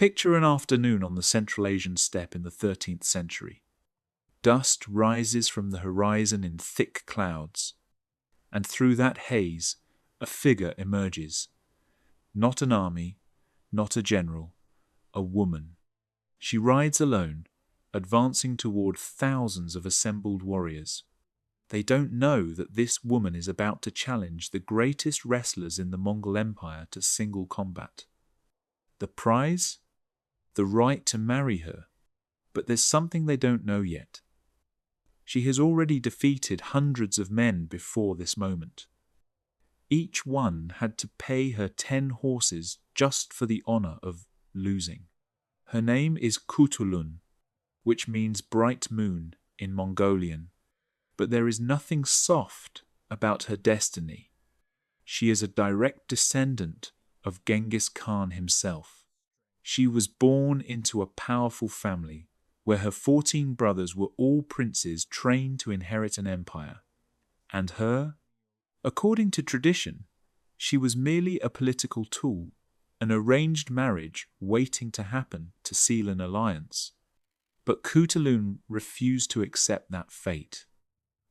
Picture an afternoon on the Central Asian steppe in the 13th century. Dust rises from the horizon in thick clouds, and through that haze, a figure emerges. Not an army, not a general, a woman. She rides alone, advancing toward thousands of assembled warriors. They don't know that this woman is about to challenge the greatest wrestlers in the Mongol Empire to single combat. The prize? The right to marry her. But there's something they don't know yet. She has already defeated hundreds of men before this moment. Each one had to pay her 10 horses just for the honor of losing. Her name is Khutulun, which means bright moon in Mongolian. But there is nothing soft about her destiny. She is a direct descendant of Genghis Khan himself. She was born into a powerful family where her 14 brothers were all princes trained to inherit an empire. And her? According to tradition, she was merely a political tool, an arranged marriage waiting to happen to seal an alliance. But Khutulun refused to accept that fate.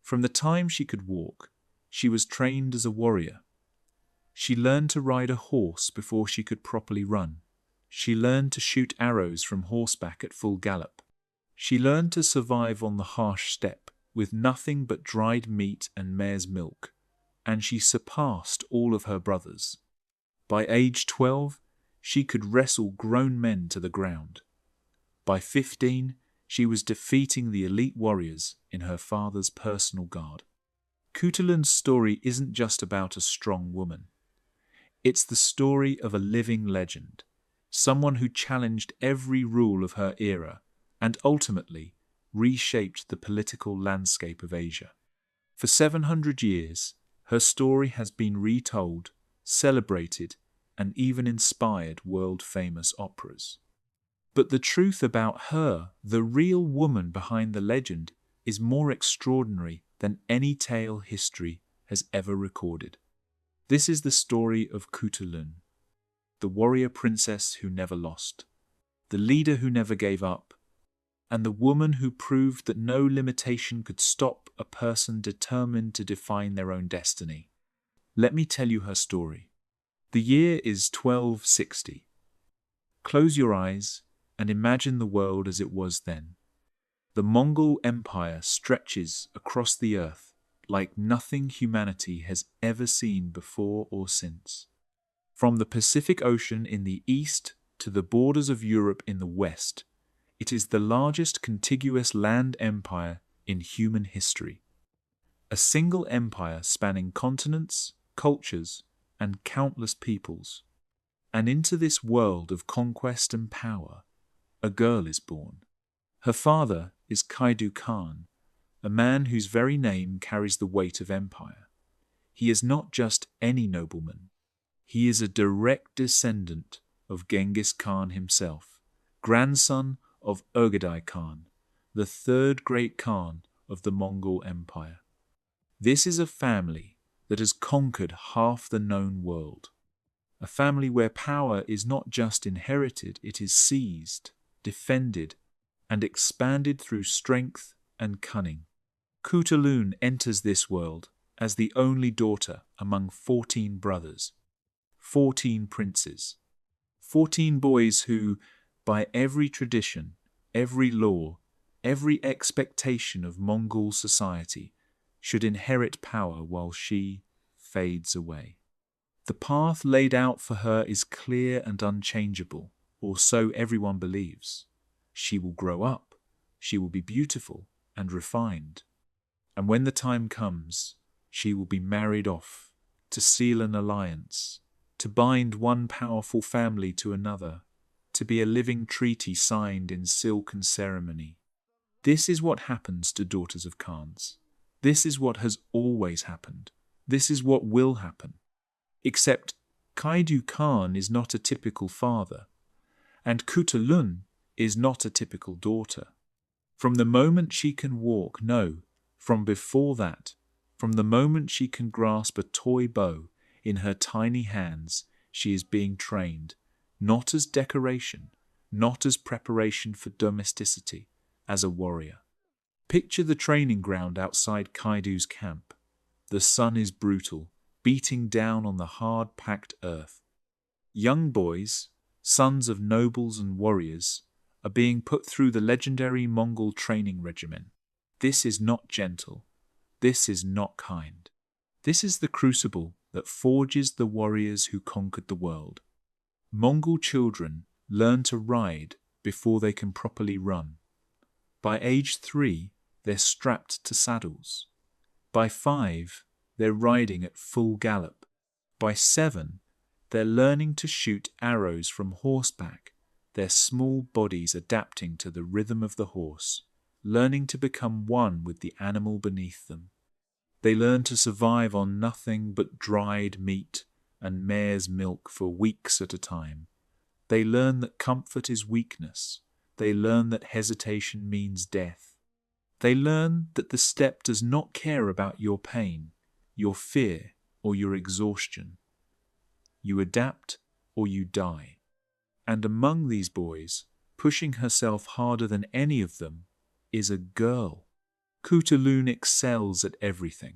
From the time she could walk, she was trained as a warrior. She learned to ride a horse before she could properly run. She learned to shoot arrows from horseback at full gallop. She learned to survive on the harsh steppe with nothing but dried meat and mare's milk, and she surpassed all of her brothers. By age 12, she could wrestle grown men to the ground. By 15, she was defeating the elite warriors in her father's personal guard. Khutulun's story isn't just about a strong woman. It's the story of a living legend, someone who challenged every rule of her era and ultimately reshaped the political landscape of Asia. For 700 years, her story has been retold, celebrated, and even inspired world-famous operas. But the truth about her, the real woman behind the legend, is more extraordinary than any tale history has ever recorded. This is the story of Khutulun, the warrior princess who never lost, the leader who never gave up, and the woman who proved that no limitation could stop a person determined to define their own destiny. Let me tell you her story. The year is 1260. Close your eyes and imagine the world as it was then. The Mongol Empire stretches across the earth like nothing humanity has ever seen before or since. From the Pacific Ocean in the east to the borders of Europe in the west, it is the largest contiguous land empire in human history. A single empire spanning continents, cultures, and countless peoples. And into this world of conquest and power, a girl is born. Her father is Genghis Khan, a man whose very name carries the weight of empire. He is not just any nobleman. He is a direct descendant of Genghis Khan himself, grandson of Genghis Khan, the third great Khan of the Mongol Empire. This is a family that has conquered half the known world. A family where power is not just inherited, it is seized, defended, and expanded through strength and cunning. Khutulun enters this world as the only daughter among 14 brothers, 14 princes, 14 boys who, by every tradition, every law, every expectation of Mongol society, should inherit power while she fades away. The path laid out for her is clear and unchangeable, or so everyone believes. She will grow up, she will be beautiful and refined, and when the time comes, she will be married off, to seal an alliance, to bind one powerful family to another, to be a living treaty signed in silken ceremony. This is what happens to daughters of Khans. This is what has always happened. This is what will happen. Except Genghis Khan is not a typical father, and Khutulun is not a typical daughter. From the moment she can walk, no, from before that, from the moment she can grasp a toy bow in her tiny hands, she is being trained, not as decoration, not as preparation for domesticity, as a warrior. Picture the training ground outside Kaidu's camp. The sun is brutal, beating down on the hard-packed earth. Young boys, sons of nobles and warriors, are being put through the legendary Mongol training regimen. This is not gentle. This is not kind. This is the crucible that forges the warriors who conquered the world. Mongol children learn to ride before they can properly run. By age 3, they're strapped to saddles. By 5, they're riding at full gallop. By 7, they're learning to shoot arrows from horseback, their small bodies adapting to the rhythm of the horse, learning to become one with the animal beneath them. They learn to survive on nothing but dried meat and mare's milk for weeks at a time. They learn that comfort is weakness. They learn that hesitation means death. They learn that the steppe does not care about your pain, your fear, or your exhaustion. You adapt or you die. And among these boys, pushing herself harder than any of them, is a girl. Khutulun excels at everything.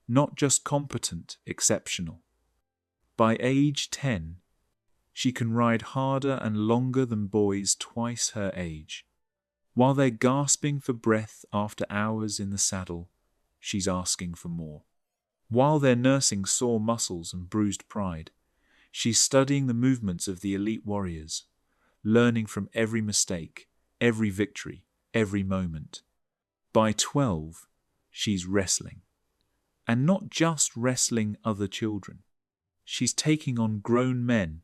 Not just competent, exceptional. By age 10, she can ride harder and longer than boys twice her age. While they're gasping for breath after hours in the saddle, she's asking for more. While they're nursing sore muscles and bruised pride, she's studying the movements of the elite warriors, learning from every mistake, every victory, every moment. By 12, she's wrestling. And not just wrestling other children. She's taking on grown men,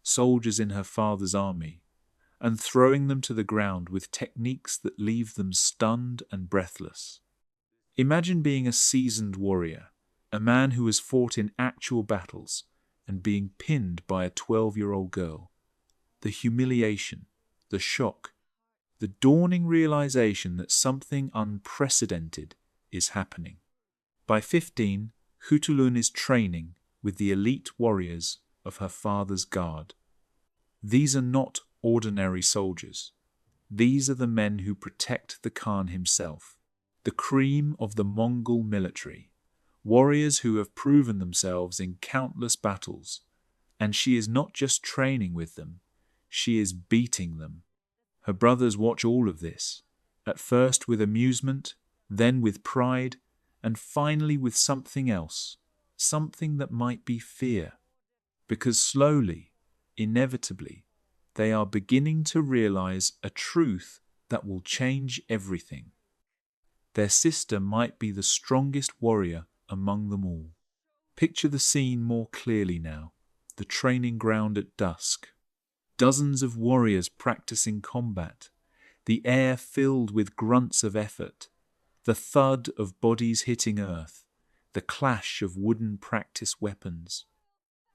soldiers in her father's army, and throwing them to the ground with techniques that leave them stunned and breathless. Imagine being a seasoned warrior, a man who has fought in actual battles, and being pinned by a 12-year-old girl. The humiliation, the shock, the dawning realization that something unprecedented is happening. By 15, Khutulun is training with the elite warriors of her father's guard. These are not ordinary soldiers. These are the men who protect the Khan himself, the cream of the Mongol military, warriors who have proven themselves in countless battles. And she is not just training with them, she is beating them. Her brothers watch all of this, at first with amusement, then with pride, and finally with something else, something that might be fear. Because slowly, inevitably, they are beginning to realize a truth that will change everything. Their sister might be the strongest warrior among them all. Picture the scene more clearly now, the training ground at dusk. Dozens of warriors practicing combat, the air filled with grunts of effort, the thud of bodies hitting earth, the clash of wooden practice weapons.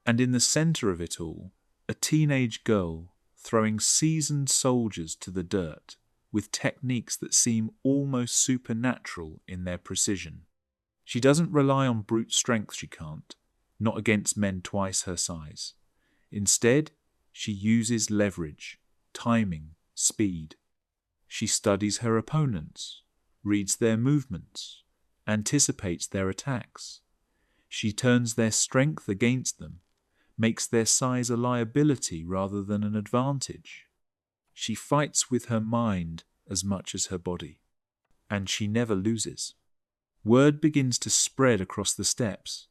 And in the center of it all, a teenage girl throwing seasoned soldiers to the dirt with techniques that seem almost supernatural in their precision. She doesn't rely on brute strength, she can't, not against men twice her size. Instead, she uses leverage, timing, speed. She studies her opponents, reads their movements, anticipates their attacks. She turns their strength against them, makes their size a liability rather than an advantage. She fights with her mind as much as her body, and she never loses. Word begins to spread across the steppes.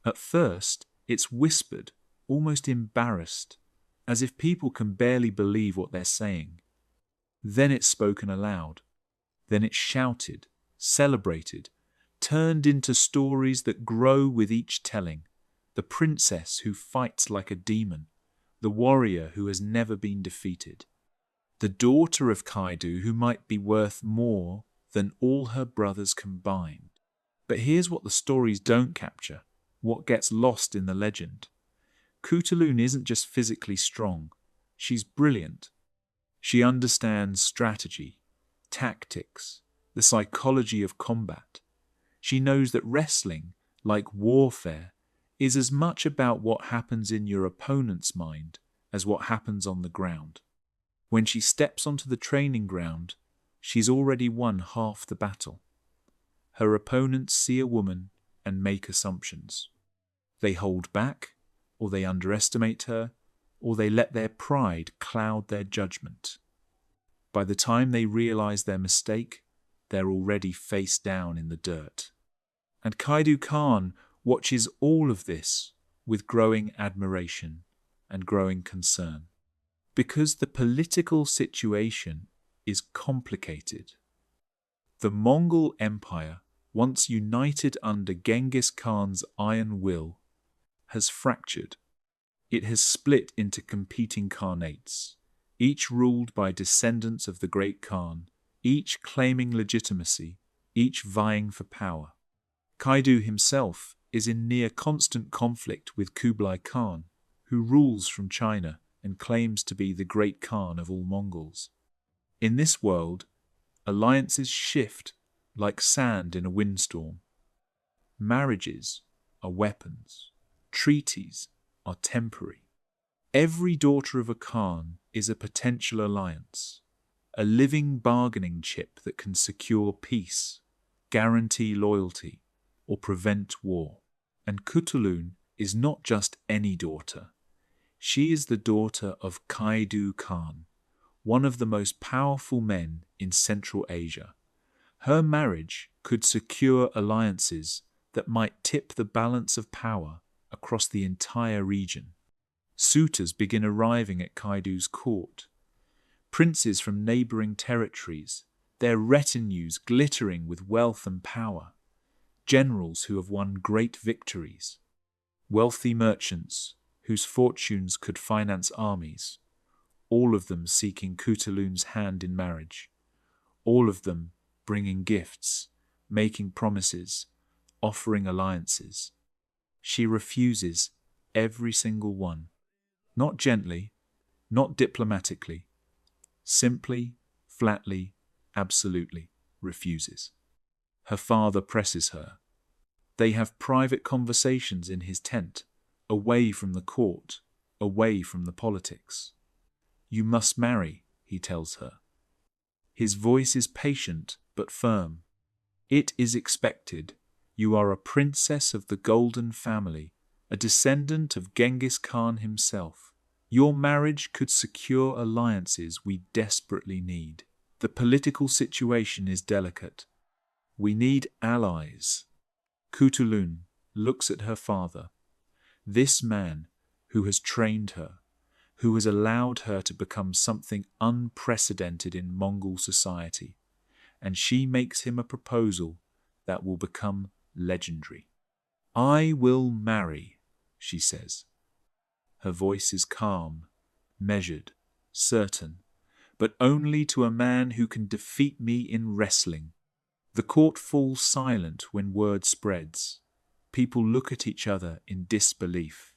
At first, it's whispered, almost embarrassed, as if people can barely believe what they're saying. Then it's spoken aloud. Then it's shouted, celebrated, turned into stories that grow with each telling. The princess who fights like a demon, the warrior who has never been defeated, the daughter of Kaidu who might be worth more than all her brothers combined. But here's what the stories don't capture, what gets lost in the legend. Khutulun isn't just physically strong, she's brilliant. She understands strategy, tactics, the psychology of combat. She knows that wrestling, like warfare, is as much about what happens in your opponent's mind as what happens on the ground. When she steps onto the training ground, she's already won half the battle. Her opponents see a woman and make assumptions. They hold back, or they underestimate her, or they let their pride cloud their judgment. By the time they realize their mistake, they're already face down in the dirt. And Kaidu Khan watches all of this with growing admiration and growing concern. Because the political situation is complicated. The Mongol Empire, once united under Genghis Khan's iron will, has fractured. It has split into competing khanates, each ruled by descendants of the great Khan, each claiming legitimacy, each vying for power. Kaidu himself is in near constant conflict with Kublai Khan, who rules from China and claims to be the great Khan of all Mongols. In this world, alliances shift like sand in a windstorm. Marriages are weapons. Treaties are temporary. Every daughter of a Khan is a potential alliance, a living bargaining chip that can secure peace, guarantee loyalty, or prevent war. And Khutulun is not just any daughter. She is the daughter of Kaidu Khan, one of the most powerful men in Central Asia. Her marriage could secure alliances that might tip the balance of power across the entire region. Suitors begin arriving at Kaidu's court. Princes from neighboring territories, their retinues glittering with wealth and power. Generals who have won great victories. Wealthy merchants whose fortunes could finance armies. All of them seeking Khutulun's hand in marriage. All of them bringing gifts, making promises, offering alliances. She refuses every single one. Not gently, not diplomatically. Simply, flatly, absolutely refuses. Her father presses her. They have private conversations in his tent, away from the court, away from the politics. You must marry, he tells her. His voice is patient but firm. It is expected. You are a princess of the Golden Family, a descendant of Genghis Khan himself. Your marriage could secure alliances we desperately need. The political situation is delicate. We need allies. Khutulun looks at her father, this man who has trained her, who has allowed her to become something unprecedented in Mongol society, and she makes him a proposal that will become legendary. I will marry, she says. Her voice is calm, measured, certain, but only to a man who can defeat me in wrestling. The court falls silent when word spreads. People look at each other in disbelief.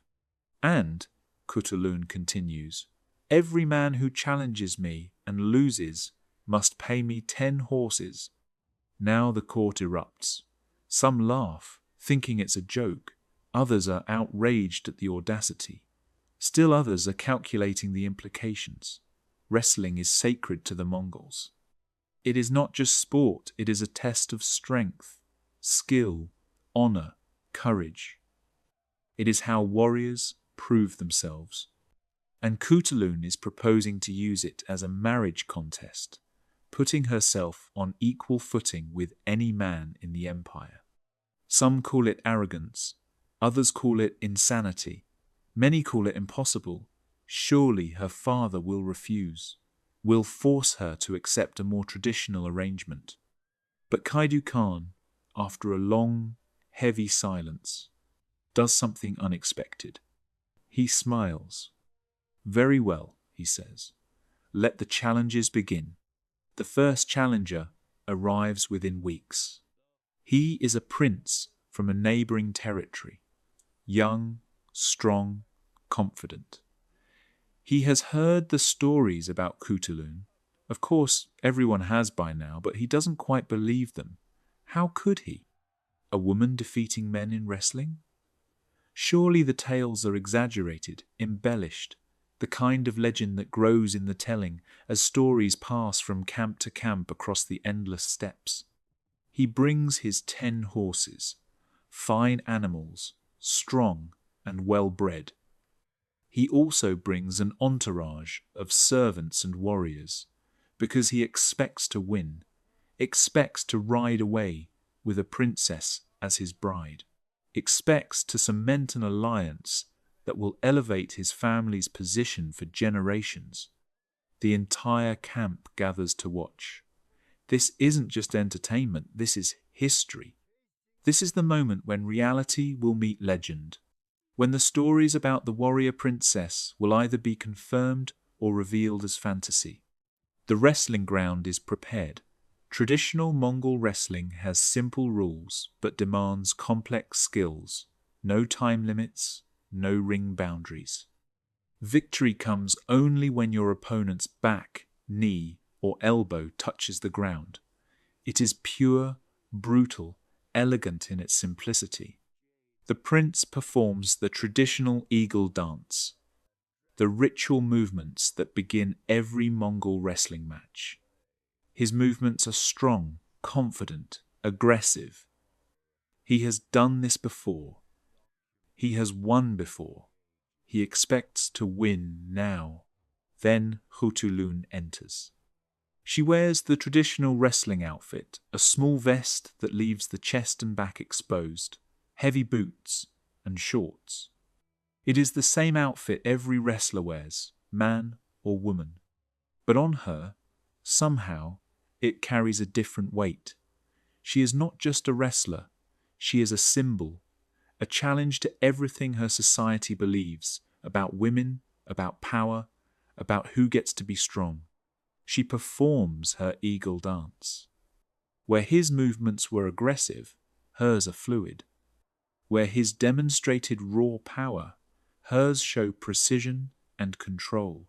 And, Khutulun continues, every man who challenges me and loses must pay me 10 horses. Now the court erupts. Some laugh, thinking it's a joke. Others are outraged at the audacity. Still others are calculating the implications. Wrestling is sacred to the Mongols. It is not just sport, it is a test of strength, skill, honor, courage. It is how warriors prove themselves. And Khutulun is proposing to use it as a marriage contest, putting herself on equal footing with any man in the empire. Some call it arrogance, others call it insanity, many call it impossible. Surely her father will refuse, will force her to accept a more traditional arrangement. But Kaidu Khan, after a long, heavy silence, does something unexpected. He smiles. Very well, he says. Let the challenges begin. The first challenger arrives within weeks. He is a prince from a neighboring territory, young, strong, confident. He has heard the stories about Khutulun. Of course, everyone has by now, but he doesn't quite believe them. How could he? A woman defeating men in wrestling? Surely the tales are exaggerated, embellished. the kind of legend that grows in the telling as stories pass from camp to camp across the endless steppes. He brings his 10 horses, fine animals, strong and well-bred. He also brings an entourage of servants and warriors, because he expects to win, expects to ride away with a princess as his bride, expects to cement an alliance that will elevate his family's position for generations. The entire camp gathers to watch. This isn't just entertainment, this is history. This is the moment when reality will meet legend, when the stories about the warrior princess will either be confirmed or revealed as fantasy. The wrestling ground is prepared. Traditional Mongol wrestling has simple rules but demands complex skills, no time limits, no ring boundaries. Victory comes only when your opponent's back, knee, or elbow touches the ground. It is pure, brutal, elegant in its simplicity. The prince performs the traditional eagle dance, the ritual movements that begin every Mongol wrestling match. His movements are strong, confident, aggressive. He has done this before. He has won before. He expects to win now. Then Khutulun enters. She wears the traditional wrestling outfit, a small vest that leaves the chest and back exposed, heavy boots, and shorts. It is the same outfit every wrestler wears, man or woman. But on her, somehow, it carries a different weight. She is not just a wrestler, she is a symbol, a challenge to everything her society believes about women, about power, about who gets to be strong. She performs her eagle dance. Where his movements were aggressive, hers are fluid. Where his demonstrated raw power, hers show precision and control.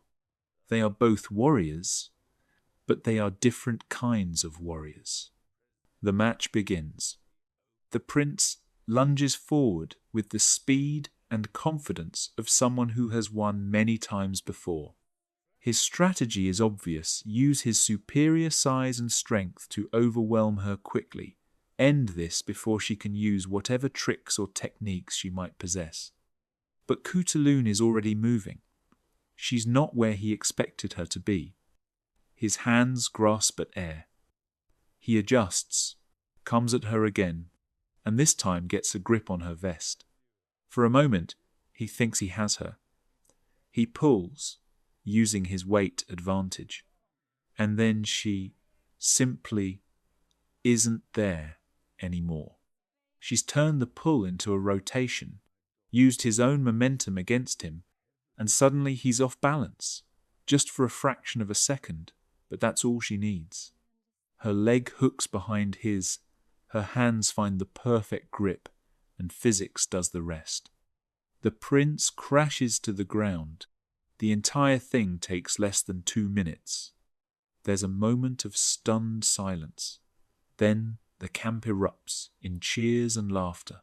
They are both warriors, but they are different kinds of warriors. The match begins. The prince lunges forward with the speed and confidence of someone who has won many times before. His strategy is obvious: use his superior size and strength to overwhelm her quickly, end this before she can use whatever tricks or techniques she might possess. But Khutulun is already moving. She's not where he expected her to be. His hands grasp at air. He adjusts, comes at her again, and this time gets a grip on her vest. For a moment, he thinks he has her. He pulls, using his weight advantage. And then she simply isn't there anymore. She's turned the pull into a rotation, used his own momentum against him, and suddenly he's off balance, just for a fraction of a second, but that's all she needs. Her leg hooks behind his, her hands find the perfect grip, and physics does the rest. The prince crashes to the ground. The entire thing takes less than 2 minutes. There's a moment of stunned silence. Then the camp erupts in cheers and laughter.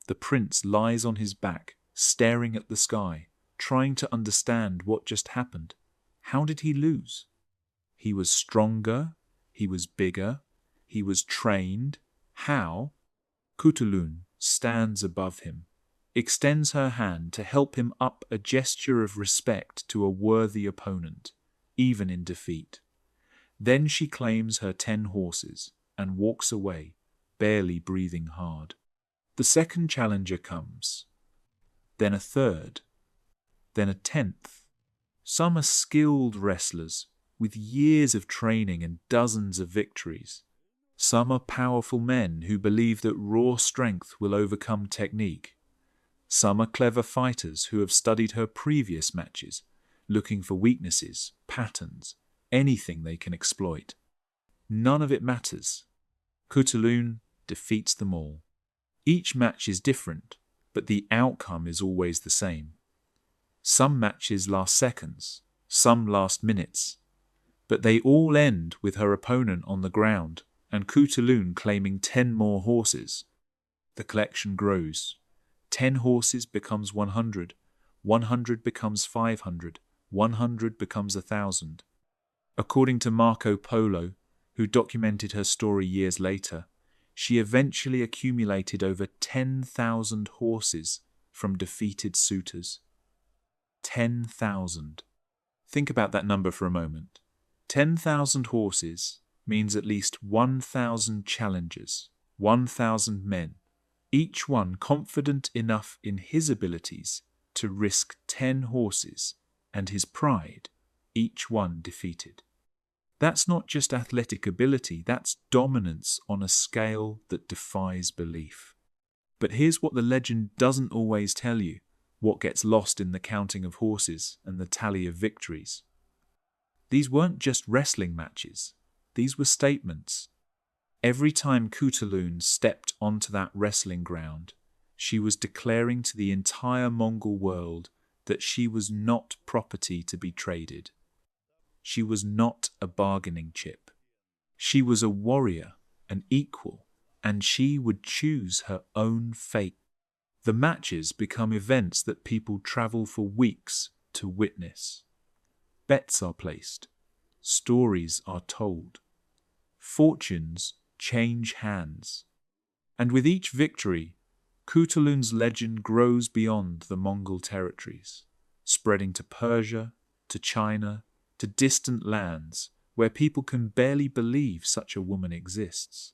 The prince lies on his back, staring at the sky, trying to understand what just happened. How did he lose? He was stronger, he was bigger, he was trained. How? Khutulun stands above him, extends her hand to help him up, a gesture of respect to a worthy opponent, even in defeat. Then she claims her 10 horses and walks away, barely breathing hard. The second challenger comes, then a third, then a 10th. Some are skilled wrestlers with years of training and dozens of victories. Some are powerful men who believe that raw strength will overcome technique. Some are clever fighters who have studied her previous matches, looking for weaknesses, patterns, anything they can exploit. None of it matters. Khutulun defeats them all. Each match is different, but the outcome is always the same. Some matches last seconds, some last minutes, but they all end with her opponent on the ground and Khutulun claiming 10 more horses. The collection grows. 10 horses becomes 100, 100 becomes 500, 100 becomes 1,000. According to Marco Polo, who documented her story years later, she eventually accumulated over 10,000 horses from defeated suitors. 10,000. Think about that number for a moment. 10,000 horses means at least 1,000 challengers, 1,000 men, each one confident enough in his abilities to risk 10 horses and his pride, each one defeated. That's not just athletic ability, that's dominance on a scale that defies belief. But here's what the legend doesn't always tell you, what gets lost in the counting of horses and the tally of victories. These weren't just wrestling matches, these were statements. Every time Khutulun stepped onto that wrestling ground, she was declaring to the entire Mongol world that she was not property to be traded. She was not a bargaining chip. She was a warrior, an equal, and she would choose her own fate. The matches become events that people travel for weeks to witness. Bets are placed. Stories are told. Fortunes change hands. And with each victory, Khutulun's legend grows beyond the Mongol territories, spreading to Persia, to China, to distant lands where people can barely believe such a woman exists.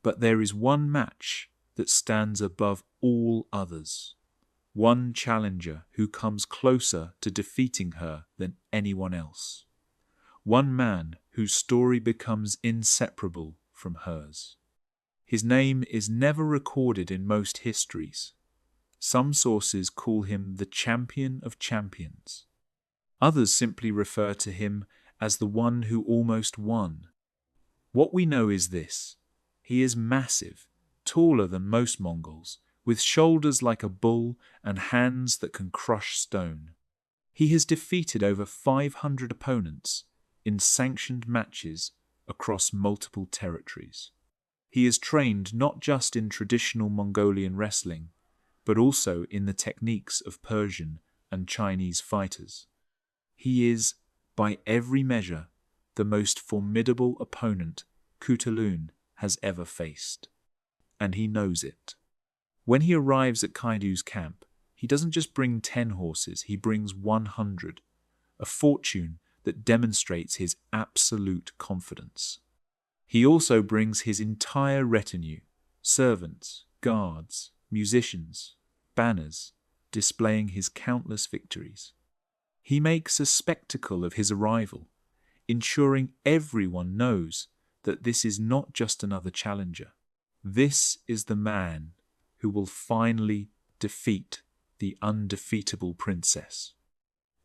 But there is one match that stands above all others, one challenger who comes closer to defeating her than anyone else, one man whose story becomes inseparable from hers. His name is never recorded in most histories. Some sources call him the champion of champions. Others simply refer to him as the one who almost won. What we know is this: he is massive, taller than most Mongols, with shoulders like a bull and hands that can crush stone. He has defeated over 500 opponents in sanctioned matches across multiple territories. He is trained not just in traditional Mongolian wrestling, but also in the techniques of Persian and Chinese fighters. He is, by every measure, the most formidable opponent Khutulun has ever faced. And he knows it. When he arrives at Kaidu's camp, he doesn't just bring 10 horses, he brings 100, a fortune that demonstrates his absolute confidence. He also brings his entire retinue, servants, guards, musicians, banners, displaying his countless victories. He makes a spectacle of his arrival, ensuring everyone knows that this is not just another challenger. This is the man who will finally defeat the undefeatable princess.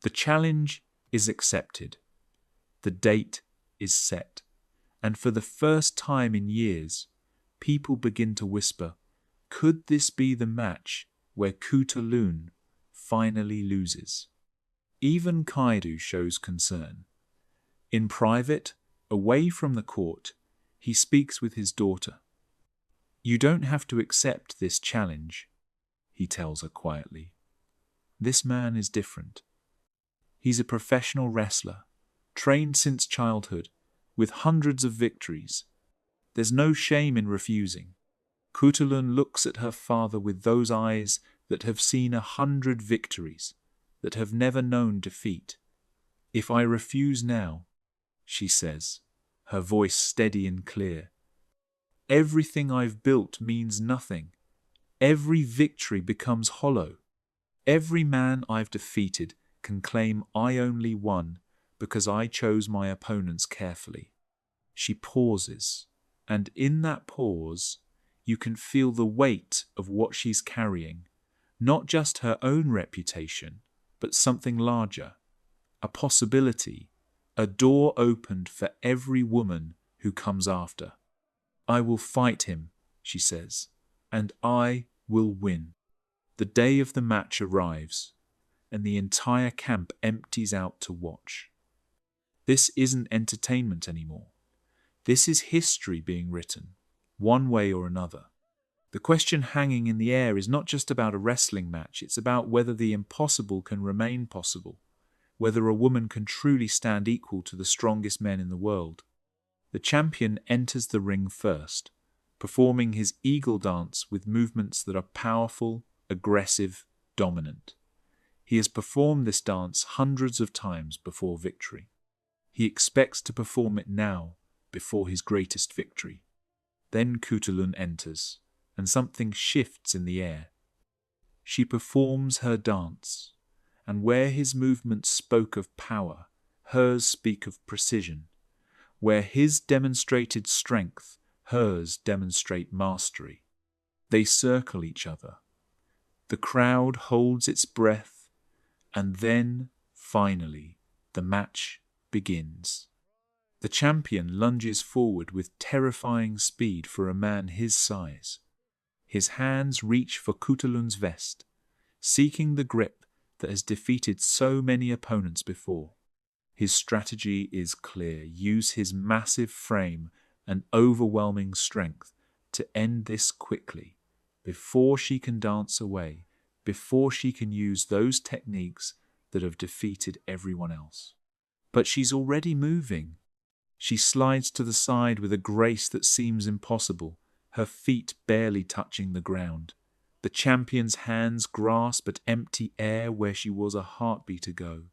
The challenge is accepted. The date is set. And for the first time in years, people begin to whisper, could this be the match where Khutulun finally loses? Even Kaidu shows concern. In private, away from the court, he speaks with his daughter. You don't have to accept this challenge, he tells her quietly. This man is different. He's a professional wrestler, trained since childhood, with hundreds of victories. There's no shame in refusing. Khutulun looks at her father with those eyes that have seen 100 victories, that have never known defeat. If I refuse now, she says, her voice steady and clear, everything I've built means nothing. Every victory becomes hollow. Every man I've defeated can claim I only won because I chose my opponents carefully. She pauses, and in that pause, you can feel the weight of what she's carrying, not just her own reputation, but something larger, a possibility, a door opened for every woman who comes after. I will fight him, she says, and I will win. The day of the match arrives, and the entire camp empties out to watch. This isn't entertainment anymore. This is history being written, one way or another. The question hanging in the air is not just about a wrestling match, it's about whether the impossible can remain possible, whether a woman can truly stand equal to the strongest men in the world. The champion enters the ring first, performing his eagle dance with movements that are powerful, aggressive, dominant. He has performed this dance hundreds of times before victory. He expects to perform it now, before his greatest victory. Then Khutulun enters, and something shifts in the air. She performs her dance, and where his movements spoke of power, hers speak of precision. Where his demonstrated strength, hers demonstrate mastery. They circle each other. The crowd holds its breath, and then, finally, the match begins. The champion lunges forward with terrifying speed for a man his size. His hands reach for Khutulun's vest, seeking the grip that has defeated so many opponents before. His strategy is clear: use his massive frame and overwhelming strength to end this quickly, before she can dance away, before she can use those techniques that have defeated everyone else. But she's already moving. She slides to the side with a grace that seems impossible, her feet barely touching the ground. The champion's hands grasp at empty air where she was a heartbeat ago.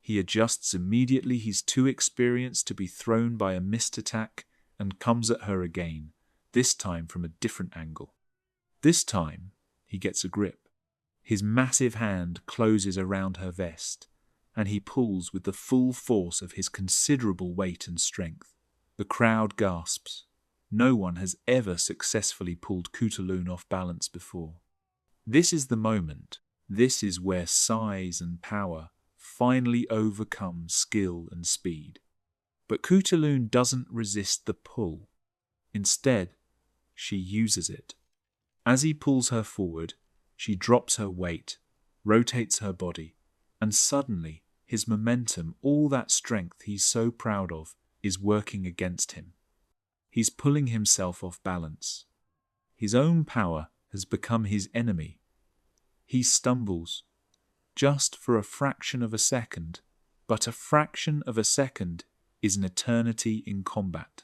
He adjusts immediately. He's too experienced to be thrown by a missed attack, and comes at her again, this time from a different angle. This time, he gets a grip. His massive hand closes around her vest, and he pulls with the full force of his considerable weight and strength. The crowd gasps. No one has ever successfully pulled Khutulun off balance before. This is the moment. This is where size and power finally overcome skill and speed. But Khutulun doesn't resist the pull. Instead, she uses it. As he pulls her forward, she drops her weight, rotates her body, and suddenly his momentum, all that strength he's so proud of, is working against him. He's pulling himself off balance. His own power has become his enemy. He stumbles, just for a fraction of a second, but a fraction of a second is an eternity in combat.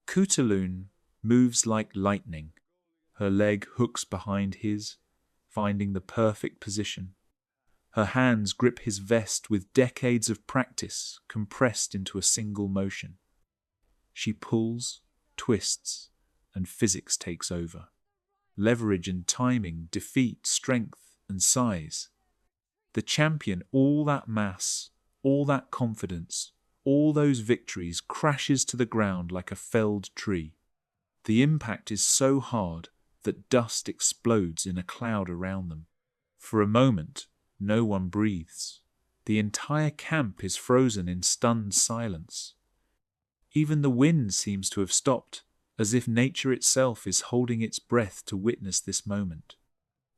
Khutulun moves like lightning. Her leg hooks behind his, finding the perfect position. Her hands grip his vest with decades of practice compressed into a single motion. She pulls, twists, and physics takes over. Leverage and timing defeat strength and size. The champion, all that mass, all that confidence, all those victories, crashes to the ground like a felled tree. The impact is so hard that dust explodes in a cloud around them. For a moment, no one breathes. The entire camp is frozen in stunned silence. Even the wind seems to have stopped, as if nature itself is holding its breath to witness this moment.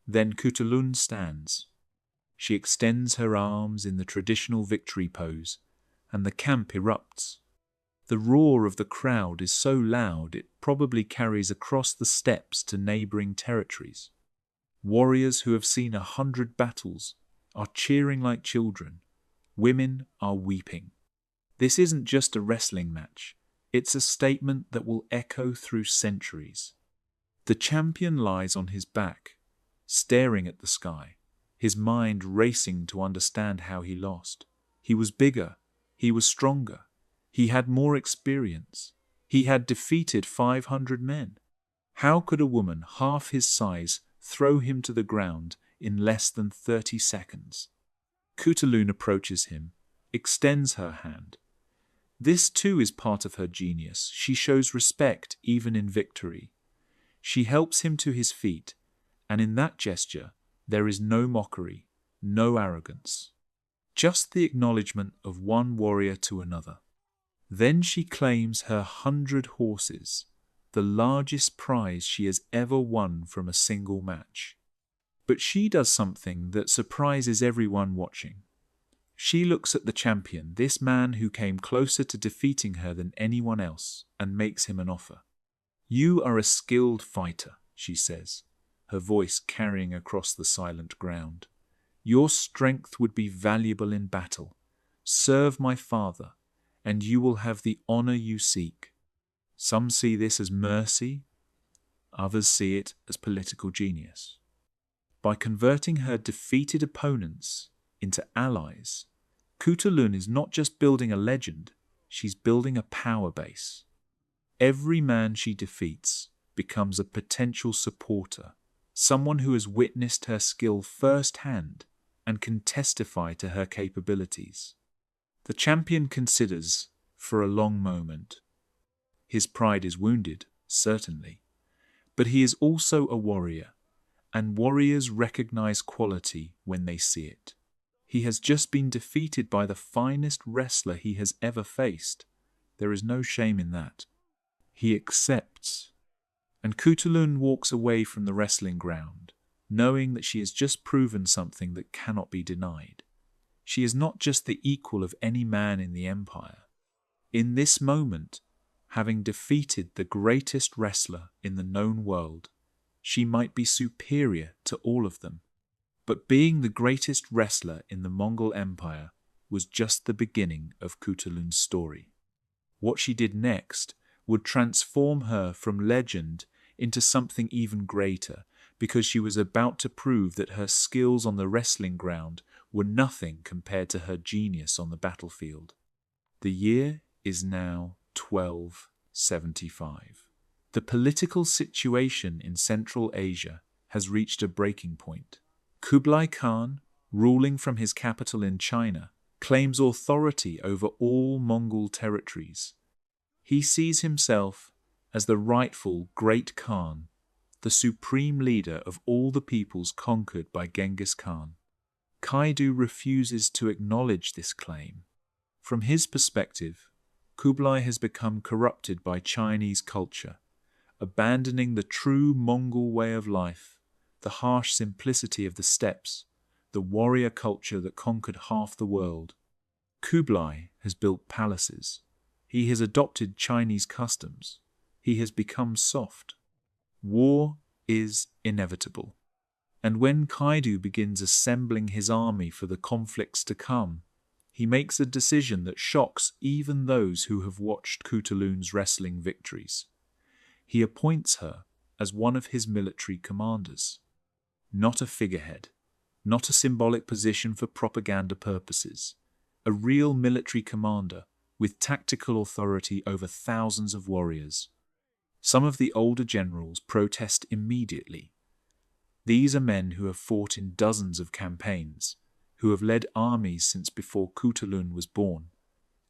Then Khutulun stands. She extends her arms in the traditional victory pose, and the camp erupts. The roar of the crowd is so loud it probably carries across the steppes to neighboring territories. Warriors who have seen 100 battles are cheering like children. Women are weeping. This isn't just a wrestling match. It's a statement that will echo through centuries. The champion lies on his back, staring at the sky, his mind racing to understand how he lost. He was bigger. He was stronger. He had more experience. He had defeated 500 men. How could a woman half his size throw him to the ground in less than 30 seconds? Khutulun approaches him, extends her hand. This too is part of her genius. She shows respect even in victory. She helps him to his feet, and in that gesture there is no mockery, no arrogance. Just the acknowledgement of one warrior to another. Then she claims her 100 horses, the largest prize she has ever won from a single match. But she does something that surprises everyone watching. She looks at the champion, this man who came closer to defeating her than anyone else, and makes him an offer. "You are a skilled fighter," she says, her voice carrying across the silent ground. "Your strength would be valuable in battle, Serve my father, and you will have the honor you seek. Some see this as mercy, others see it as political genius. By converting her defeated opponents into allies, Khutulun is not just building a legend, she's building a power base. Every man she defeats becomes a potential supporter, someone who has witnessed her skill firsthand and can testify to her capabilities. The champion considers for a long moment. His pride is wounded, certainly, but he is also a warrior, and warriors recognize quality when they see it. He has just been defeated by the finest wrestler he has ever faced. There is no shame in that. He accepts, and Khutulun walks away from the wrestling ground, knowing that she has just proven something that cannot be denied. She is not just the equal of any man in the empire. In this moment, having defeated the greatest wrestler in the known world, she might be superior to all of them. But being the greatest wrestler in the Mongol Empire was just the beginning of Khutulun's story. What she did next would transform her from legend into something even greater, because she was about to prove that her skills on the wrestling ground were nothing compared to her genius on the battlefield. The year is now 1275. The political situation in Central Asia has reached a breaking point. Kublai Khan, ruling from his capital in China, claims authority over all Mongol territories. He sees himself as the rightful Great Khan, the supreme leader of all the peoples conquered by Genghis Khan. Kaidu refuses to acknowledge this claim. From his perspective, Kublai has become corrupted by Chinese culture, abandoning the true Mongol way of life, the harsh simplicity of the steppes, the warrior culture that conquered half the world. Kublai has built palaces. He has adopted Chinese customs. He has become soft. War is inevitable. And when Kaidu begins assembling his army for the conflicts to come, he makes a decision that shocks even those who have watched Khutulun's wrestling victories. He appoints her as one of his military commanders. Not a figurehead, not a symbolic position for propaganda purposes. A real military commander with tactical authority over thousands of warriors. Some of the older generals protest immediately. These are men who have fought in dozens of campaigns, who have led armies since before Khutulun was born.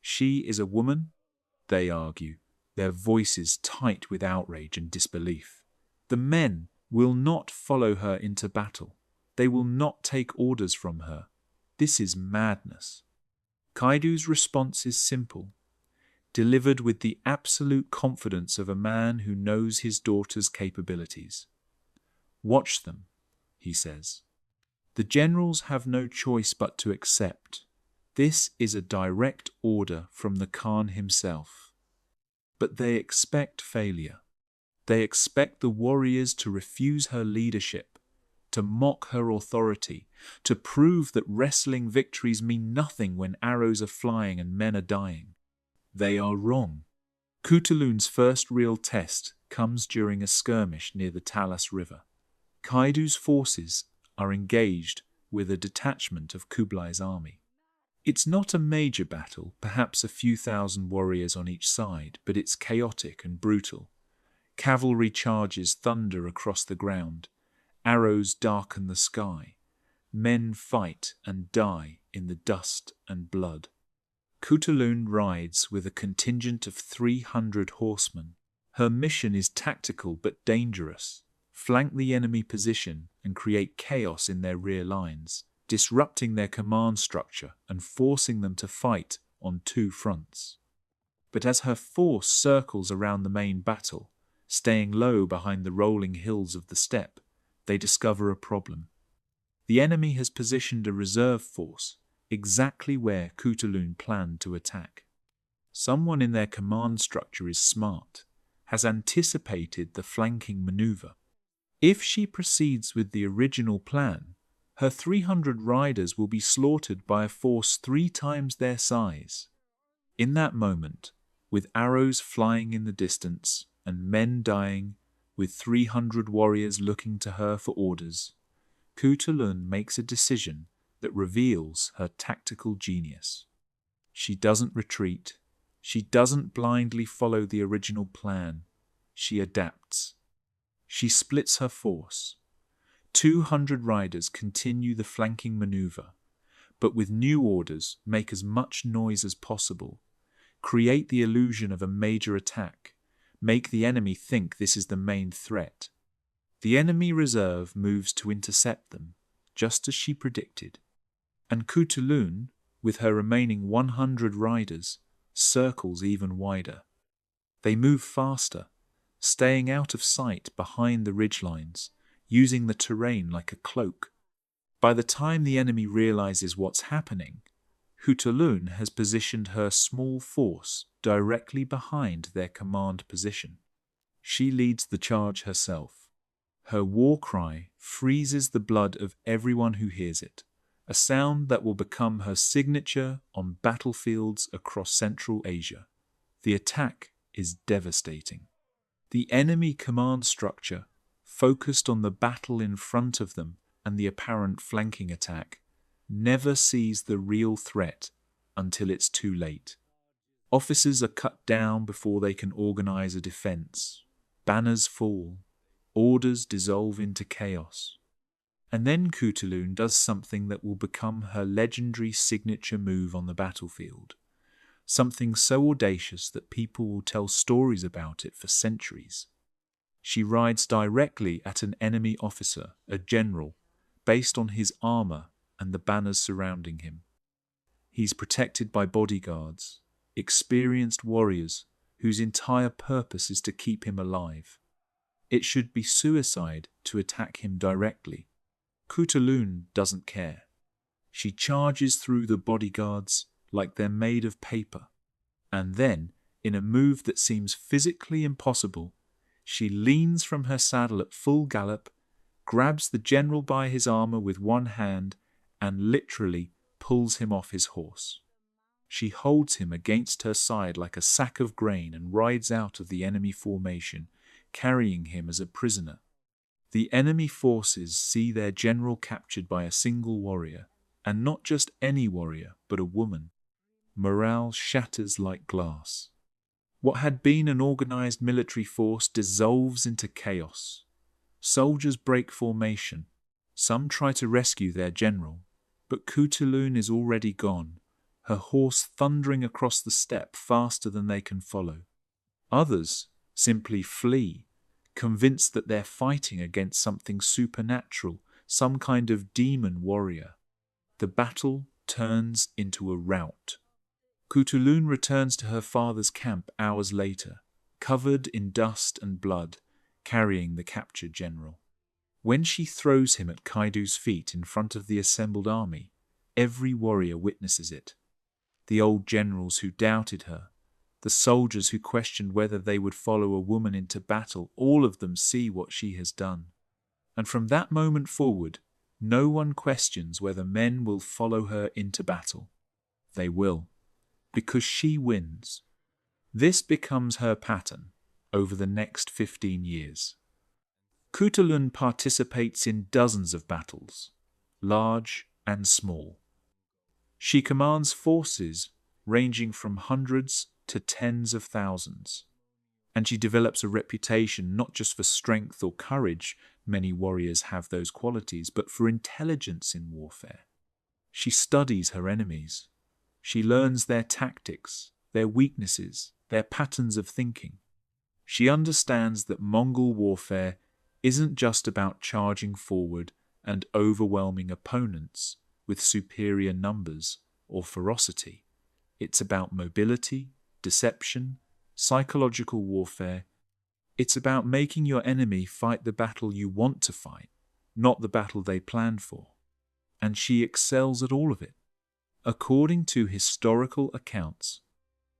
She is a woman, they argue, their voices tight with outrage and disbelief. The men will not follow her into battle. They will not take orders from her. This is madness. Kaidu's response is simple, delivered with the absolute confidence of a man who knows his daughter's capabilities. Watch them, he says. The generals have no choice but to accept. This is a direct order from the Khan himself. But they expect failure. They expect the warriors to refuse her leadership, to mock her authority, to prove that wrestling victories mean nothing when arrows are flying and men are dying. They are wrong. Khutulun's first real test comes during a skirmish near the Talas River. Kaidu's forces are engaged with a detachment of Kublai's army. It's not a major battle, perhaps a few thousand warriors on each side, but it's chaotic and brutal. Cavalry charges thunder across the ground. Arrows darken the sky. Men fight and die in the dust and blood. Khutulun rides with a contingent of 300 horsemen. Her mission is tactical but dangerous. Flank the enemy position and create chaos in their rear lines, disrupting their command structure and forcing them to fight on two fronts. But as her force circles around the main battle, staying low behind the rolling hills of the steppe, they discover a problem. The enemy has positioned a reserve force exactly where Khutulun planned to attack. Someone in their command structure is smart, has anticipated the flanking maneuver. If she proceeds with the original plan, Her 300 riders will be slaughtered by a force 3 times their size. In that moment, with arrows flying in the distance and men dying, with 300 warriors looking to her for orders, Khutulun makes a decision that reveals her tactical genius. She doesn't retreat. She doesn't blindly follow the original plan. She adapts. She splits her force. 200 riders continue the flanking maneuver, but with new orders make as much noise as possible, create the illusion of a major attack, make the enemy think this is the main threat. The enemy reserve moves to intercept them, just as she predicted, and Khutulun, with her remaining 100 riders, circles even wider. They move faster, staying out of sight behind the ridgelines, using the terrain like a cloak. By the time the enemy realizes what's happening, Khutulun has positioned her small force directly behind their command position. She leads the charge herself. Her war cry freezes the blood of everyone who hears it, a sound that will become her signature on battlefields across Central Asia. The attack is devastating. The enemy command structure, focused on the battle in front of them and the apparent flanking attack, never sees the real threat until it's too late. Officers are cut down before they can organize a defense. Banners fall. Orders dissolve into chaos. And then Khutulun does something that will become her legendary signature move on the battlefield. Something so audacious that people will tell stories about it for centuries. She rides directly at an enemy officer, a general, based on his armor and the banners surrounding him. He's protected by bodyguards, experienced warriors whose entire purpose is to keep him alive. It should be suicide to attack him directly. Khutulun doesn't care. She charges through the bodyguards like they're made of paper, and then, in a move that seems physically impossible, she leans from her saddle at full gallop, grabs the general by his armor with one hand, and literally pulls him off his horse. She holds him against her side like a sack of grain and rides out of the enemy formation, carrying him as a prisoner. The enemy forces see their general captured by a single warrior, and not just any warrior, but a woman. Morale shatters like glass. What had been an organized military force dissolves into chaos. Soldiers break formation. Some try to rescue their general, but Khutulun is already gone, her horse thundering across the steppe faster than they can follow. Others simply flee, convinced that they're fighting against something supernatural, some kind of demon warrior. The battle turns into a rout. Khutulun returns to her father's camp hours later, covered in dust and blood, carrying the captured general. When she throws him at Kaidu's feet in front of the assembled army, every warrior witnesses it. The old generals who doubted her, the soldiers who questioned whether they would follow a woman into battle, all of them see what she has done. And from that moment forward, no one questions whether men will follow her into battle. They will, because she wins. This becomes her pattern over the next 15 years. Khutulun participates in dozens of battles, large and small. She commands forces ranging from hundreds to tens of thousands, and she develops a reputation not just for strength or courage, many warriors have those qualities, but for intelligence in warfare. She studies her enemies. She learns their tactics, their weaknesses, their patterns of thinking. She understands that Mongol warfare isn't just about charging forward and overwhelming opponents with superior numbers or ferocity. It's about mobility, deception, psychological warfare. It's about making your enemy fight the battle you want to fight, not the battle they planned for. And she excels at all of it. According to historical accounts,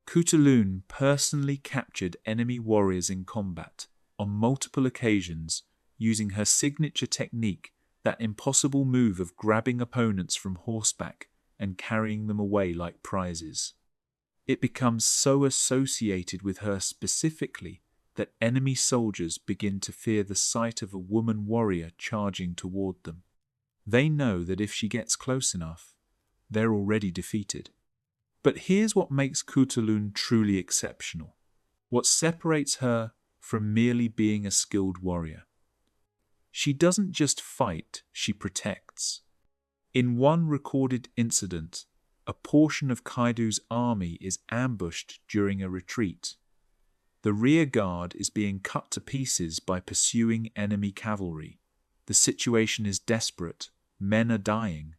Khutulun personally captured enemy warriors in combat on multiple occasions using her signature technique that impossible move of grabbing opponents from horseback and carrying them away like prizes. It becomes so associated with her specifically that enemy soldiers begin to fear the sight of a woman warrior charging toward them. They know that if she gets close enough, they're already defeated. But here's what makes Khutulun truly exceptional. What separates her from merely being a skilled warrior. She doesn't just fight, she protects. In one recorded incident, a portion of Kaidu's army is ambushed during a retreat. The rear guard is being cut to pieces by pursuing enemy cavalry. The situation is desperate. Men are dying.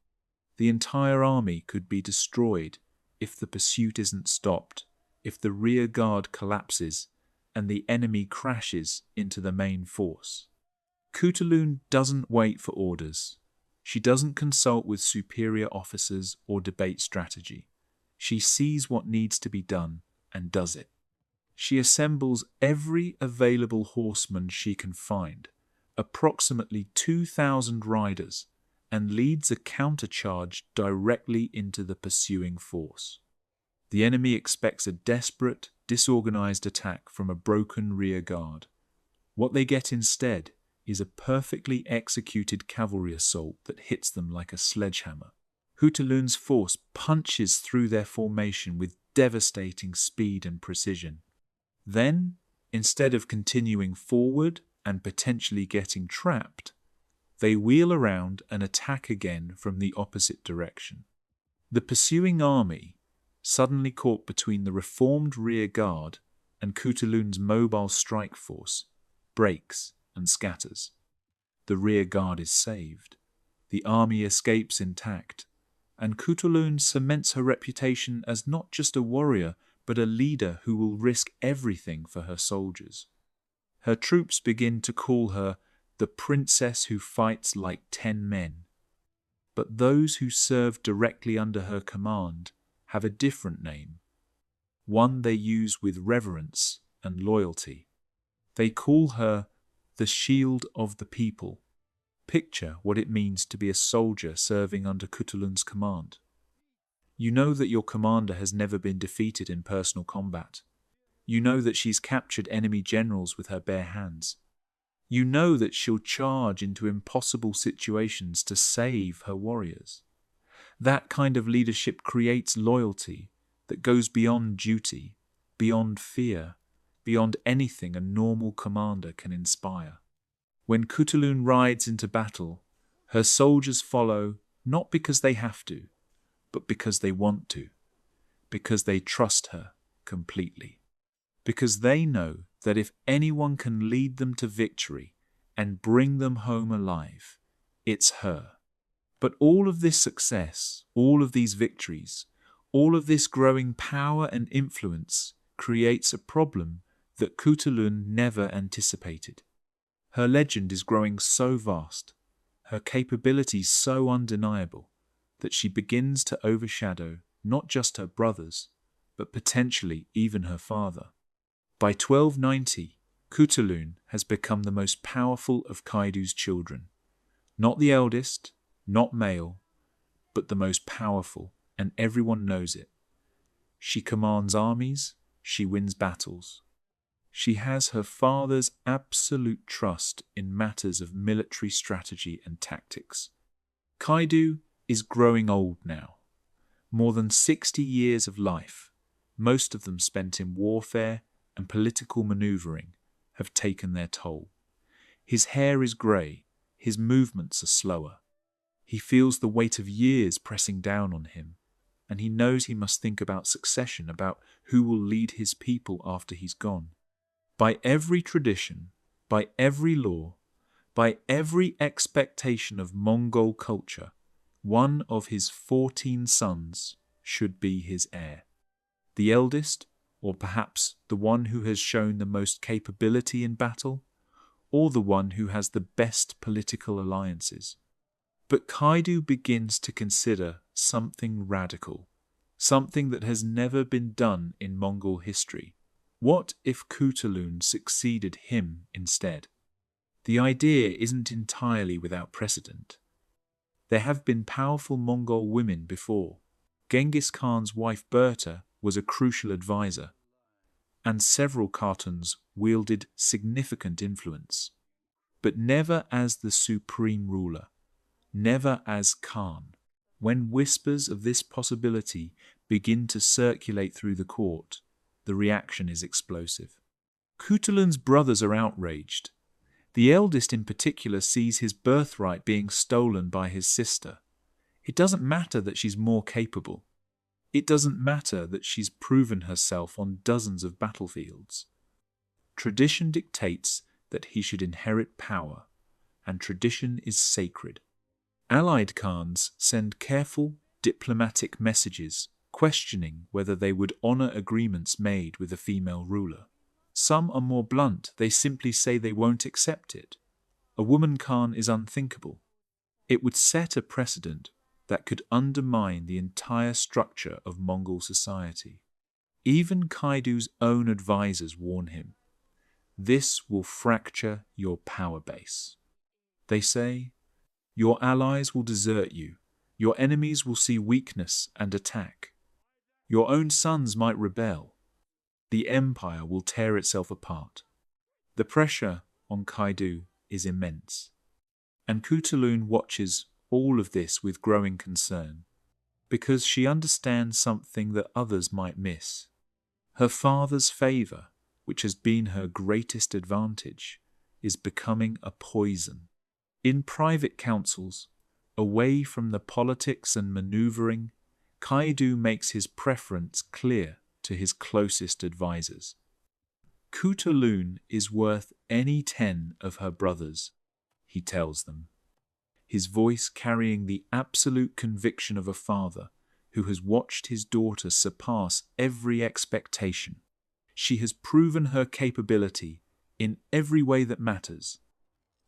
The entire army could be destroyed if the pursuit isn't stopped, if the rear guard collapses, and the enemy crashes into the main force. Khutulun doesn't wait for orders. She doesn't consult with superior officers or debate strategy. She sees what needs to be done and does it. She assembles every available horseman she can find, approximately 2,000 riders, and leads a countercharge directly into the pursuing force. The enemy expects a desperate, disorganized attack from a broken rear guard. What they get instead is a perfectly executed cavalry assault that hits them like a sledgehammer. Khutulun's force punches through their formation with devastating speed and precision. Then, instead of continuing forward and potentially getting trapped, they wheel around and attack again from the opposite direction. The pursuing army, suddenly caught between the reformed rear guard and Khutulun's mobile strike force, breaks and scatters. The rear guard is saved. The army escapes intact, and Khutulun cements her reputation as not just a warrior, but a leader who will risk everything for her soldiers. Her troops begin to call her the princess who fights like 10 men. But those who serve directly under her command have a different name, one they use with reverence and loyalty. They call her the shield of the people. Picture what it means to be a soldier serving under Khutulun's command. You know that your commander has never been defeated in personal combat. You know that she's captured enemy generals with her bare hands. You know that she'll charge into impossible situations to save her warriors. That kind of leadership creates loyalty that goes beyond duty, beyond fear, beyond anything a normal commander can inspire. When Khutulun rides into battle, her soldiers follow not because they have to, but because they want to, because they trust her completely, because they know that if anyone can lead them to victory and bring them home alive, it's her. But all of this success, all of these victories, all of this growing power and influence creates a problem that Khutulun never anticipated. Her legend is growing so vast, her capabilities so undeniable, that she begins to overshadow not just her brothers, but potentially even her father. By 1290, Khutulun has become the most powerful of Kaidu's children. Not the eldest, not male, but the most powerful, and everyone knows it. She commands armies, she wins battles. She has her father's absolute trust in matters of military strategy and tactics. Kaidu is growing old now. More than 60 years of life, most of them spent in warfare and political maneuvering, have taken their toll. His hair is grey, his movements are slower. He feels the weight of years pressing down on him, and he knows he must think about succession, about who will lead his people after he's gone. By every tradition, by every law, by every expectation of Mongol culture, one of his 14 sons should be his heir. The eldest, or perhaps the one who has shown the most capability in battle, or the one who has the best political alliances. But Kaidu begins to consider something radical, something that has never been done in Mongol history. What if Khutulun succeeded him instead? The idea isn't entirely without precedent. There have been powerful Mongol women before. Genghis Khan's wife Berta was a crucial advisor, and several Khatans wielded significant influence, but never as the supreme ruler, never as Khan. When whispers of this possibility begin to circulate through the court, the reaction is explosive. Khutulun's brothers are outraged. The eldest in particular sees his birthright being stolen by his sister. It doesn't matter that she's more capable. It doesn't matter that she's proven herself on dozens of battlefields. Tradition dictates that he should inherit power, and tradition is sacred. Allied Khans send careful diplomatic messages questioning whether they would honor agreements made with a female ruler. Some are more blunt, they simply say they won't accept it. A woman Khan is unthinkable. It would set a precedent that could undermine the entire structure of Mongol society. Even Kaidu's own advisors warn him, this will fracture your power base. They say, your allies will desert you, your enemies will see weakness and attack. Your own sons might rebel. The empire will tear itself apart. The pressure on Kaidu is immense, and Khutulun watches all of this with growing concern, because she understands something that others might miss. Her father's favor, which has been her greatest advantage, is becoming a poison. In private councils, away from the politics and maneuvering, Kaidu makes his preference clear to his closest advisors. Khutulun is worth any 10 of her brothers, he tells them, his voice carrying the absolute conviction of a father who has watched his daughter surpass every expectation. She has proven her capability in every way that matters.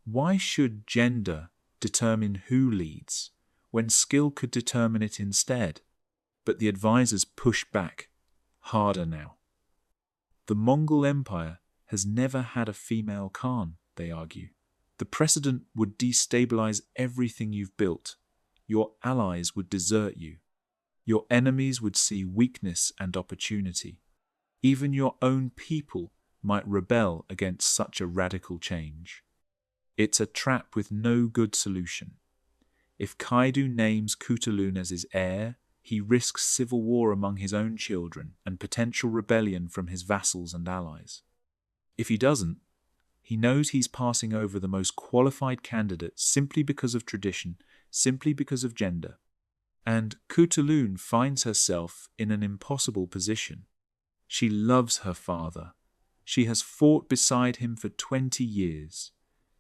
Why should gender determine who leads, when skill could determine it instead? But the advisors push back, harder now. The Mongol Empire has never had a female Khan, they argue. The precedent would destabilize everything you've built. Your allies would desert you. Your enemies would see weakness and opportunity. Even your own people might rebel against such a radical change. It's a trap with no good solution. If Kaidu names Khutulun as his heir, he risks civil war among his own children and potential rebellion from his vassals and allies. If he doesn't, he knows he's passing over the most qualified candidate simply because of tradition, simply because of gender. And Khutulun finds herself in an impossible position. She loves her father. She has fought beside him for 20 years.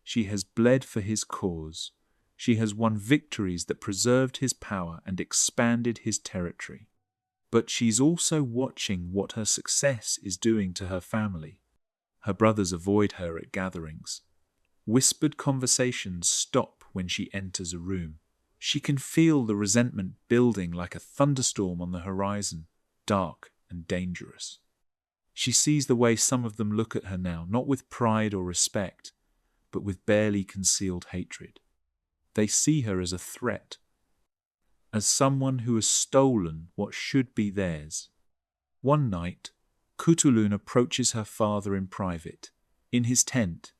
She has bled for his cause. She has won victories that preserved his power and expanded his territory. But she's also watching what her success is doing to her family. Her brothers avoid her at gatherings. Whispered conversations stop when she enters a room. She can feel the resentment building like a thunderstorm on the horizon, dark and dangerous. She sees the way some of them look at her now, not with pride or respect, but with barely concealed hatred. They see her as a threat, as someone who has stolen what should be theirs. One night, Khutulun approaches her father in private, in his tent,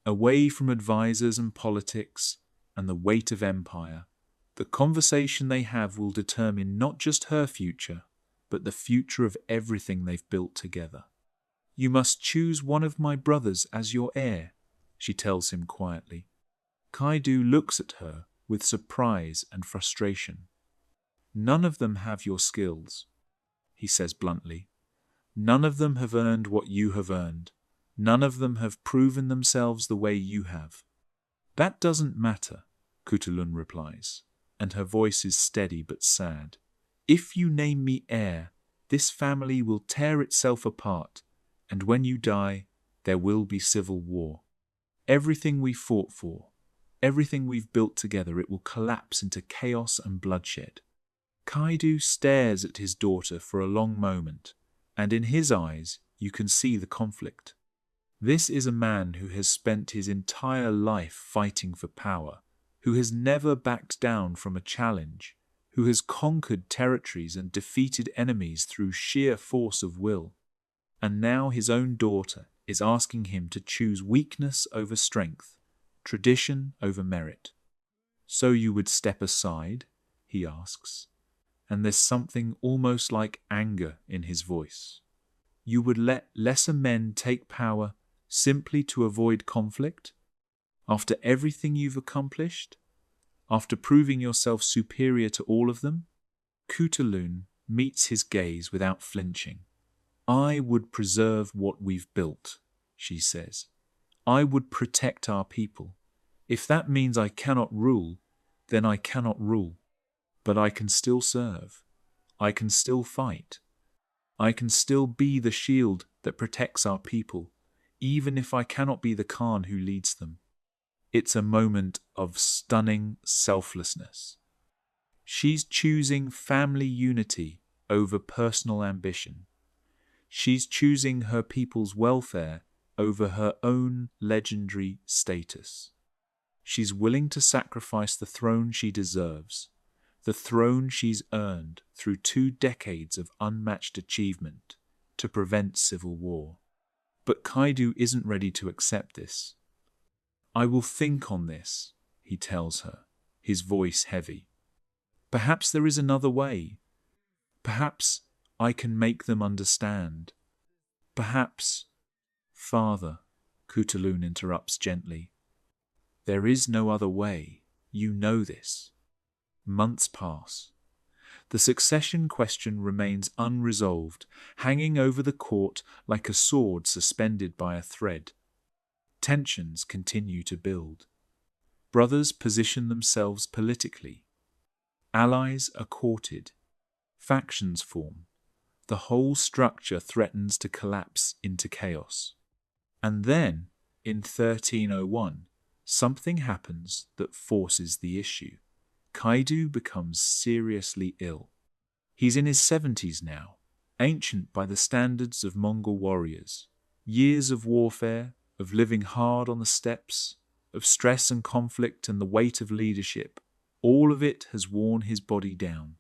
away from advisors and politics and the weight of empire. The conversation they have will determine not just her future, but the future of everything they've built together. You must choose one of my brothers as your heir, she tells him quietly. Kaidu looks at her with surprise and frustration. None of them have your skills, he says bluntly. None of them have earned what you have earned. None of them have proven themselves the way you have. That doesn't matter, Khutulun replies, and her voice is steady but sad. If you name me heir, this family will tear itself apart, and when you die, there will be civil war. Everything we fought for, everything we've built together, it will collapse into chaos and bloodshed. Kaidu stares at his daughter for a long moment, and in his eyes you can see the conflict. This is a man who has spent his entire life fighting for power, who has never backed down from a challenge, who has conquered territories and defeated enemies through sheer force of will. And now his own daughter is asking him to choose weakness over strength, tradition over merit. So you would step aside, he asks, and there's something almost like anger in his voice. You would let lesser men take power simply to avoid conflict? After everything you've accomplished? After proving yourself superior to all of them? Khutulun meets his gaze without flinching. I would preserve what we've built, she says. I would protect our people. If that means I cannot rule, then I cannot rule. But I can still serve. I can still fight. I can still be the shield that protects our people, even if I cannot be the Khan who leads them. It's a moment of stunning selflessness. She's choosing family unity over personal ambition. She's choosing her people's welfare over her own legendary status. She's willing to sacrifice the throne she deserves, the throne she's earned through 2 decades of unmatched achievement, to prevent civil war. But Kaidu isn't ready to accept this. I will think on this, he tells her, his voice heavy. Perhaps there is another way. Perhaps I can make them understand. Perhaps, Father, Khutulun interrupts gently. There is no other way. You know this. Months pass. The succession question remains unresolved, hanging over the court like a sword suspended by a thread. Tensions continue to build. Brothers position themselves politically. Allies are courted. Factions form. The whole structure threatens to collapse into chaos. And then, in 1301, something happens that forces the issue. Kaidu becomes seriously ill. He's in his 70s now, ancient by the standards of Mongol warriors. Years of warfare, of living hard on the steppes, of stress and conflict and the weight of leadership, all of it has worn his body down.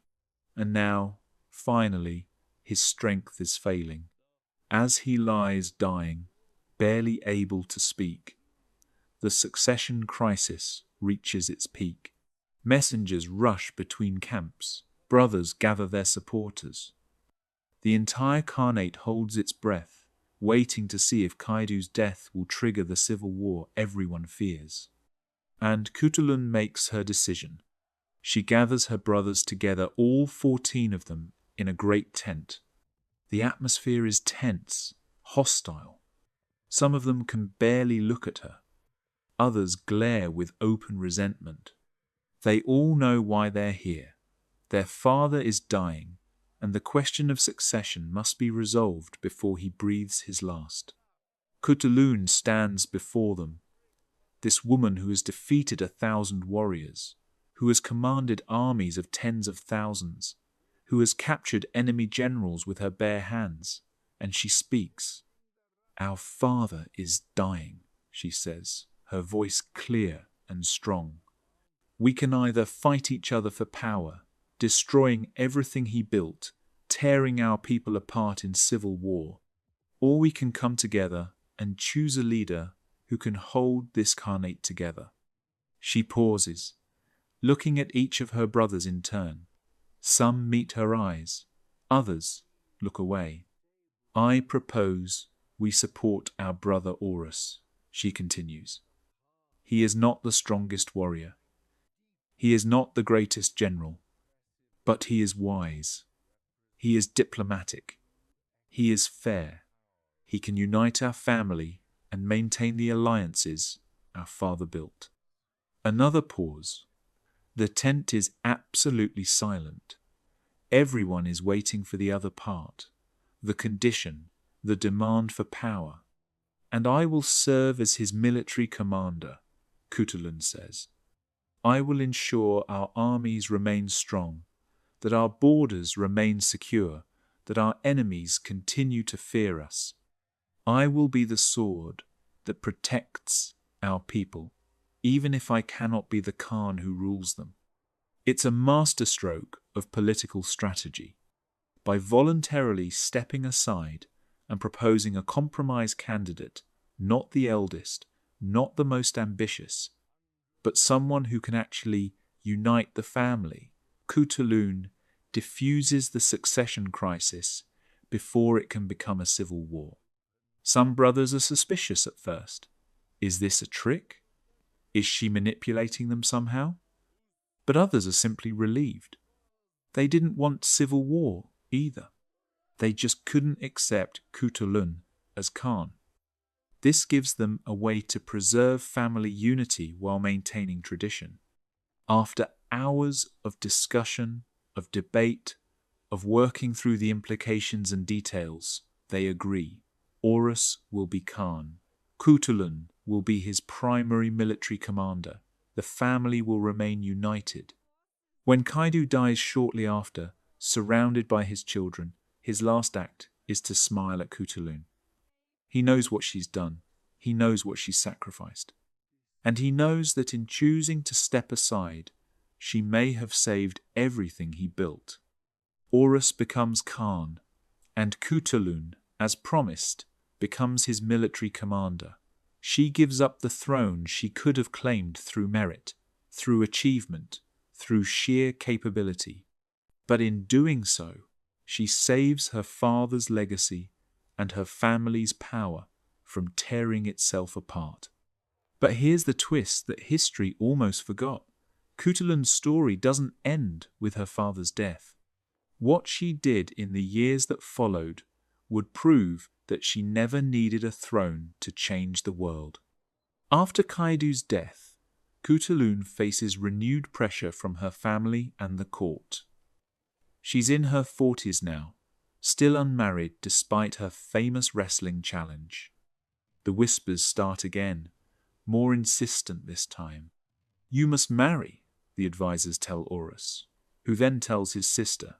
And now, finally, his strength is failing. As he lies dying, barely able to speak, the succession crisis reaches its peak. Messengers rush between camps. Brothers gather their supporters. The entire Khanate holds its breath, waiting to see if Kaidu's death will trigger the civil war everyone fears. And Khutulun makes her decision. She gathers her brothers together, all 14 of them, in a great tent. The atmosphere is tense, hostile. Some of them can barely look at her. Others glare with open resentment. They all know why they're here. Their father is dying, and the question of succession must be resolved before he breathes his last. Khutulun stands before them, this woman who has defeated 1,000 warriors, who has commanded armies of tens of thousands, who has captured enemy generals with her bare hands, and she speaks. Our father is dying, she says, her voice clear and strong. We can either fight each other for power, destroying everything he built, tearing our people apart in civil war, or we can come together and choose a leader who can hold this Khanate together. She pauses, looking at each of her brothers in turn. Some meet her eyes, others look away. I propose we support our brother Horus, she continues. He is not the strongest warrior. He is not the greatest general, but he is wise. He is diplomatic. He is fair. He can unite our family and maintain the alliances our father built. Another pause. The tent is absolutely silent. Everyone is waiting for the other part, the condition, the demand for power. And I will serve as his military commander, Khutulun says. I will ensure our armies remain strong, that our borders remain secure, that our enemies continue to fear us. I will be the sword that protects our people, even if I cannot be the Khan who rules them. It's a masterstroke of political strategy. By voluntarily stepping aside and proposing a compromise candidate, not the eldest, not the most ambitious, but someone who can actually unite the family, Khutulun diffuses the succession crisis before it can become a civil war. Some brothers are suspicious at first. Is this a trick? Is she manipulating them somehow? But others are simply relieved. They didn't want civil war either. They just couldn't accept Khutulun as Khan. This gives them a way to preserve family unity while maintaining tradition. After hours of discussion, of debate, of working through the implications and details, they agree. Horus will be Khan. Khutulun will be his primary military commander. The family will remain united. When Kaidu dies shortly after, surrounded by his children, his last act is to smile at Khutulun. He knows what she's done. He knows what she's sacrificed. And he knows that in choosing to step aside, she may have saved everything he built. Horus becomes Khan, and Khutulun, as promised, becomes his military commander. She gives up the throne she could have claimed through merit, through achievement, through sheer capability. But in doing so, she saves her father's legacy and her family's power from tearing itself apart. But here's the twist that history almost forgot. Khutulun's story doesn't end with her father's death. What she did in the years that followed would prove that she never needed a throne to change the world. After Kaidu's death, Khutulun faces renewed pressure from her family and the court. She's in her 40s now, still unmarried despite her famous wrestling challenge. The whispers start again, more insistent this time. You must marry, the advisors tell Horus, who then tells his sister.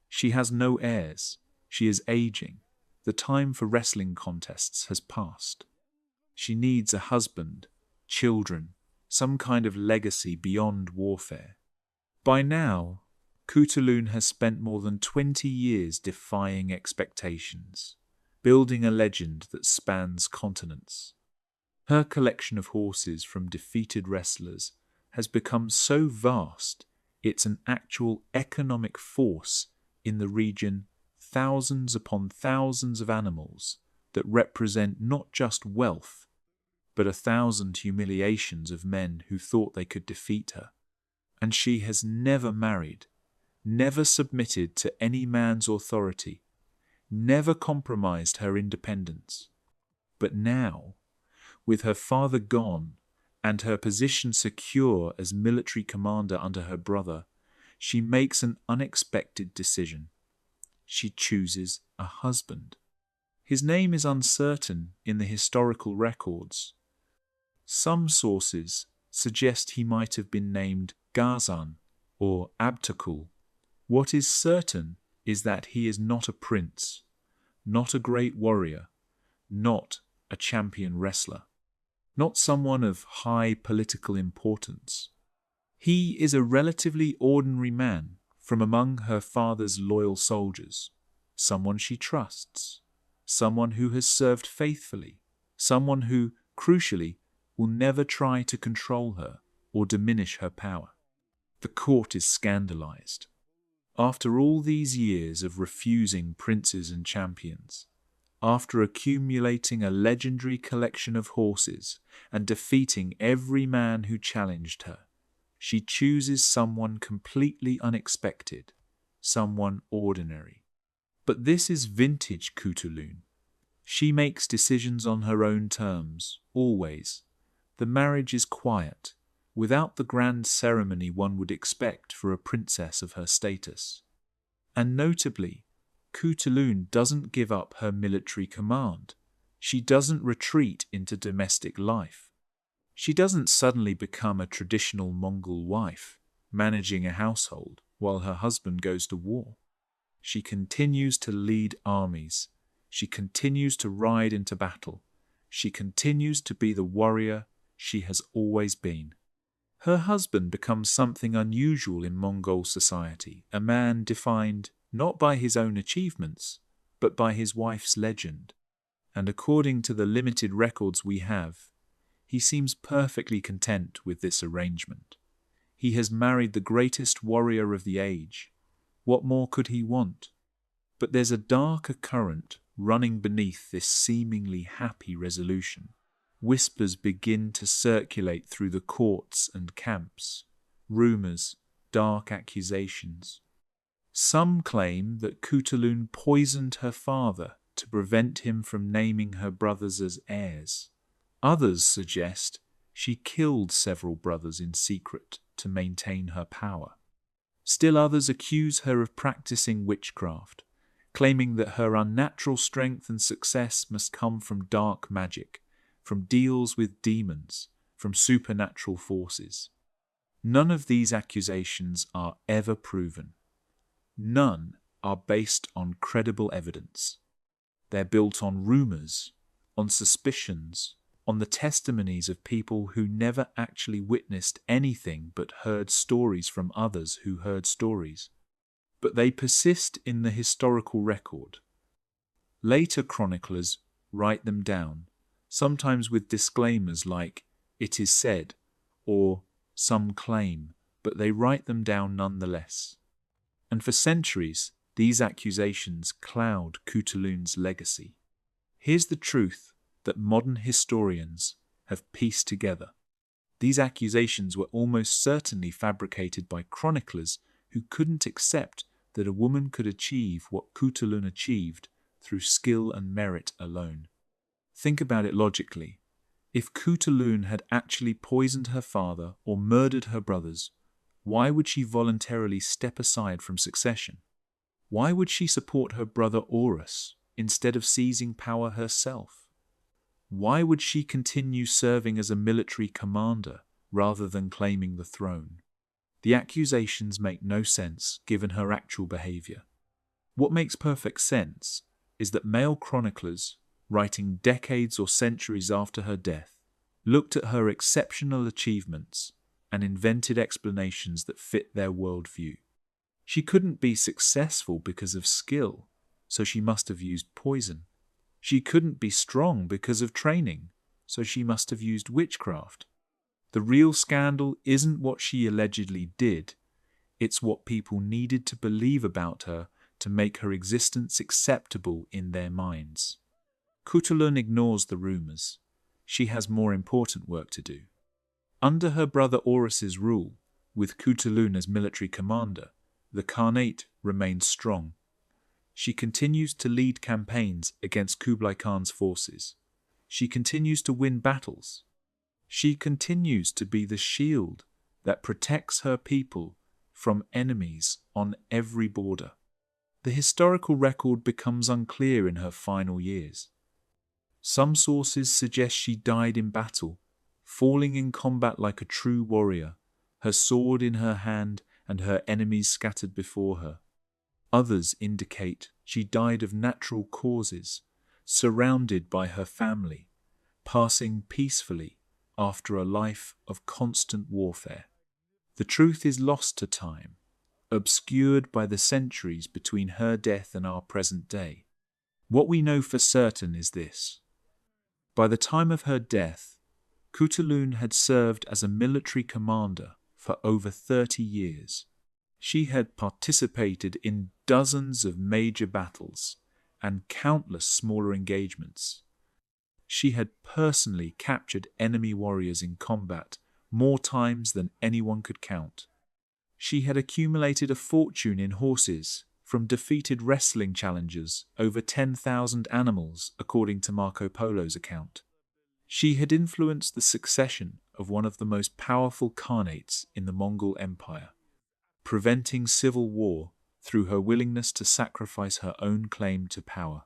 She has no heirs. She is aging. The time for wrestling contests has passed. She needs a husband, children, some kind of legacy beyond warfare. By now, Khutulun has spent more than 20 years defying expectations, building a legend that spans continents. Her collection of horses from defeated wrestlers has become so vast it's an actual economic force in the region, thousands upon thousands of animals that represent not just wealth, but 1,000 humiliations of men who thought they could defeat her. And she has never married, never submitted to any man's authority, never compromised her independence. But now, with her father gone and her position secure as military commander under her brother, she makes an unexpected decision. She chooses a husband. His name is uncertain in the historical records. Some sources suggest he might have been named Ghazan or Abtakul. What is certain is that he is not a prince, not a great warrior, not a champion wrestler, not someone of high political importance. He is a relatively ordinary man from among her father's loyal soldiers, someone she trusts, someone who has served faithfully, someone who, crucially, will never try to control her or diminish her power. The court is scandalized. After all these years of refusing princes and champions, after accumulating a legendary collection of horses and defeating every man who challenged her, she chooses someone completely unexpected, someone ordinary. But this is vintage Khutulun. She makes decisions on her own terms, always. The marriage is quiet, without the grand ceremony one would expect for a princess of her status. And notably, Khutulun doesn't give up her military command. She doesn't retreat into domestic life. She doesn't suddenly become a traditional Mongol wife, managing a household while her husband goes to war. She continues to lead armies. She continues to ride into battle. she continues to be the warrior she has always been. Her husband becomes something unusual in Mongol society, a man defined not by his own achievements, but by his wife's legend. And according to the limited records we have, he seems perfectly content with this arrangement. He has married the greatest warrior of the age. What more could he want? But there's a darker current running beneath this seemingly happy resolution. Whispers begin to circulate through the courts and camps. Rumors, dark accusations. Some claim that Khutulun poisoned her father to prevent him from naming her brothers as heirs. Others suggest she killed several brothers in secret to maintain her power. Still others accuse her of practicing witchcraft, claiming that her unnatural strength and success must come from dark magic, from deals with demons, from supernatural forces. None of these accusations are ever proven. None are based on credible evidence. They're built on rumors, on suspicions, on the testimonies of people who never actually witnessed anything but heard stories from others who heard stories. But they persist in the historical record. Later chroniclers write them down, sometimes with disclaimers like, "It is said," or "some claim," but they write them down nonetheless. And for centuries, these accusations cloud Khutulun's legacy. Here's the truth that modern historians have pieced together. These accusations were almost certainly fabricated by chroniclers who couldn't accept that a woman could achieve what Khutulun achieved through skill and merit alone. Think about it logically. If Khutulun had actually poisoned her father or murdered her brothers, why would she voluntarily step aside from succession? Why would she support her brother Horus instead of seizing power herself? Why would she continue serving as a military commander rather than claiming the throne? The accusations make no sense given her actual behavior. What makes perfect sense is that male chroniclers, writing decades or centuries after her death, looked at her exceptional achievements and invented explanations that fit their worldview. She couldn't be successful because of skill, so she must have used poison. She couldn't be strong because of training, so she must have used witchcraft. The real scandal isn't what she allegedly did, it's what people needed to believe about her to make her existence acceptable in their minds. Khutulun ignores the rumors. She has more important work to do. Under her brother Horus's rule, with Khutulun as military commander, the Khanate remains strong. She continues to lead campaigns against Kublai Khan's forces. She continues to win battles. She continues to be the shield that protects her people from enemies on every border. The historical record becomes unclear in her final years. Some sources suggest she died in battle, falling in combat like a true warrior, her sword in her hand and her enemies scattered before her. Others indicate she died of natural causes, surrounded by her family, passing peacefully after a life of constant warfare. The truth is lost to time, obscured by the centuries between her death and our present day. What we know for certain is this. By the time of her death, Khutulun had served as a military commander for over 30 years. She had participated in dozens of major battles and countless smaller engagements. She had personally captured enemy warriors in combat more times than anyone could count. She had accumulated a fortune in horses from defeated wrestling challengers, over 10,000 animals, according to Marco Polo's account. She had influenced the succession of one of the most powerful khanates in the Mongol Empire, preventing civil war through her willingness to sacrifice her own claim to power.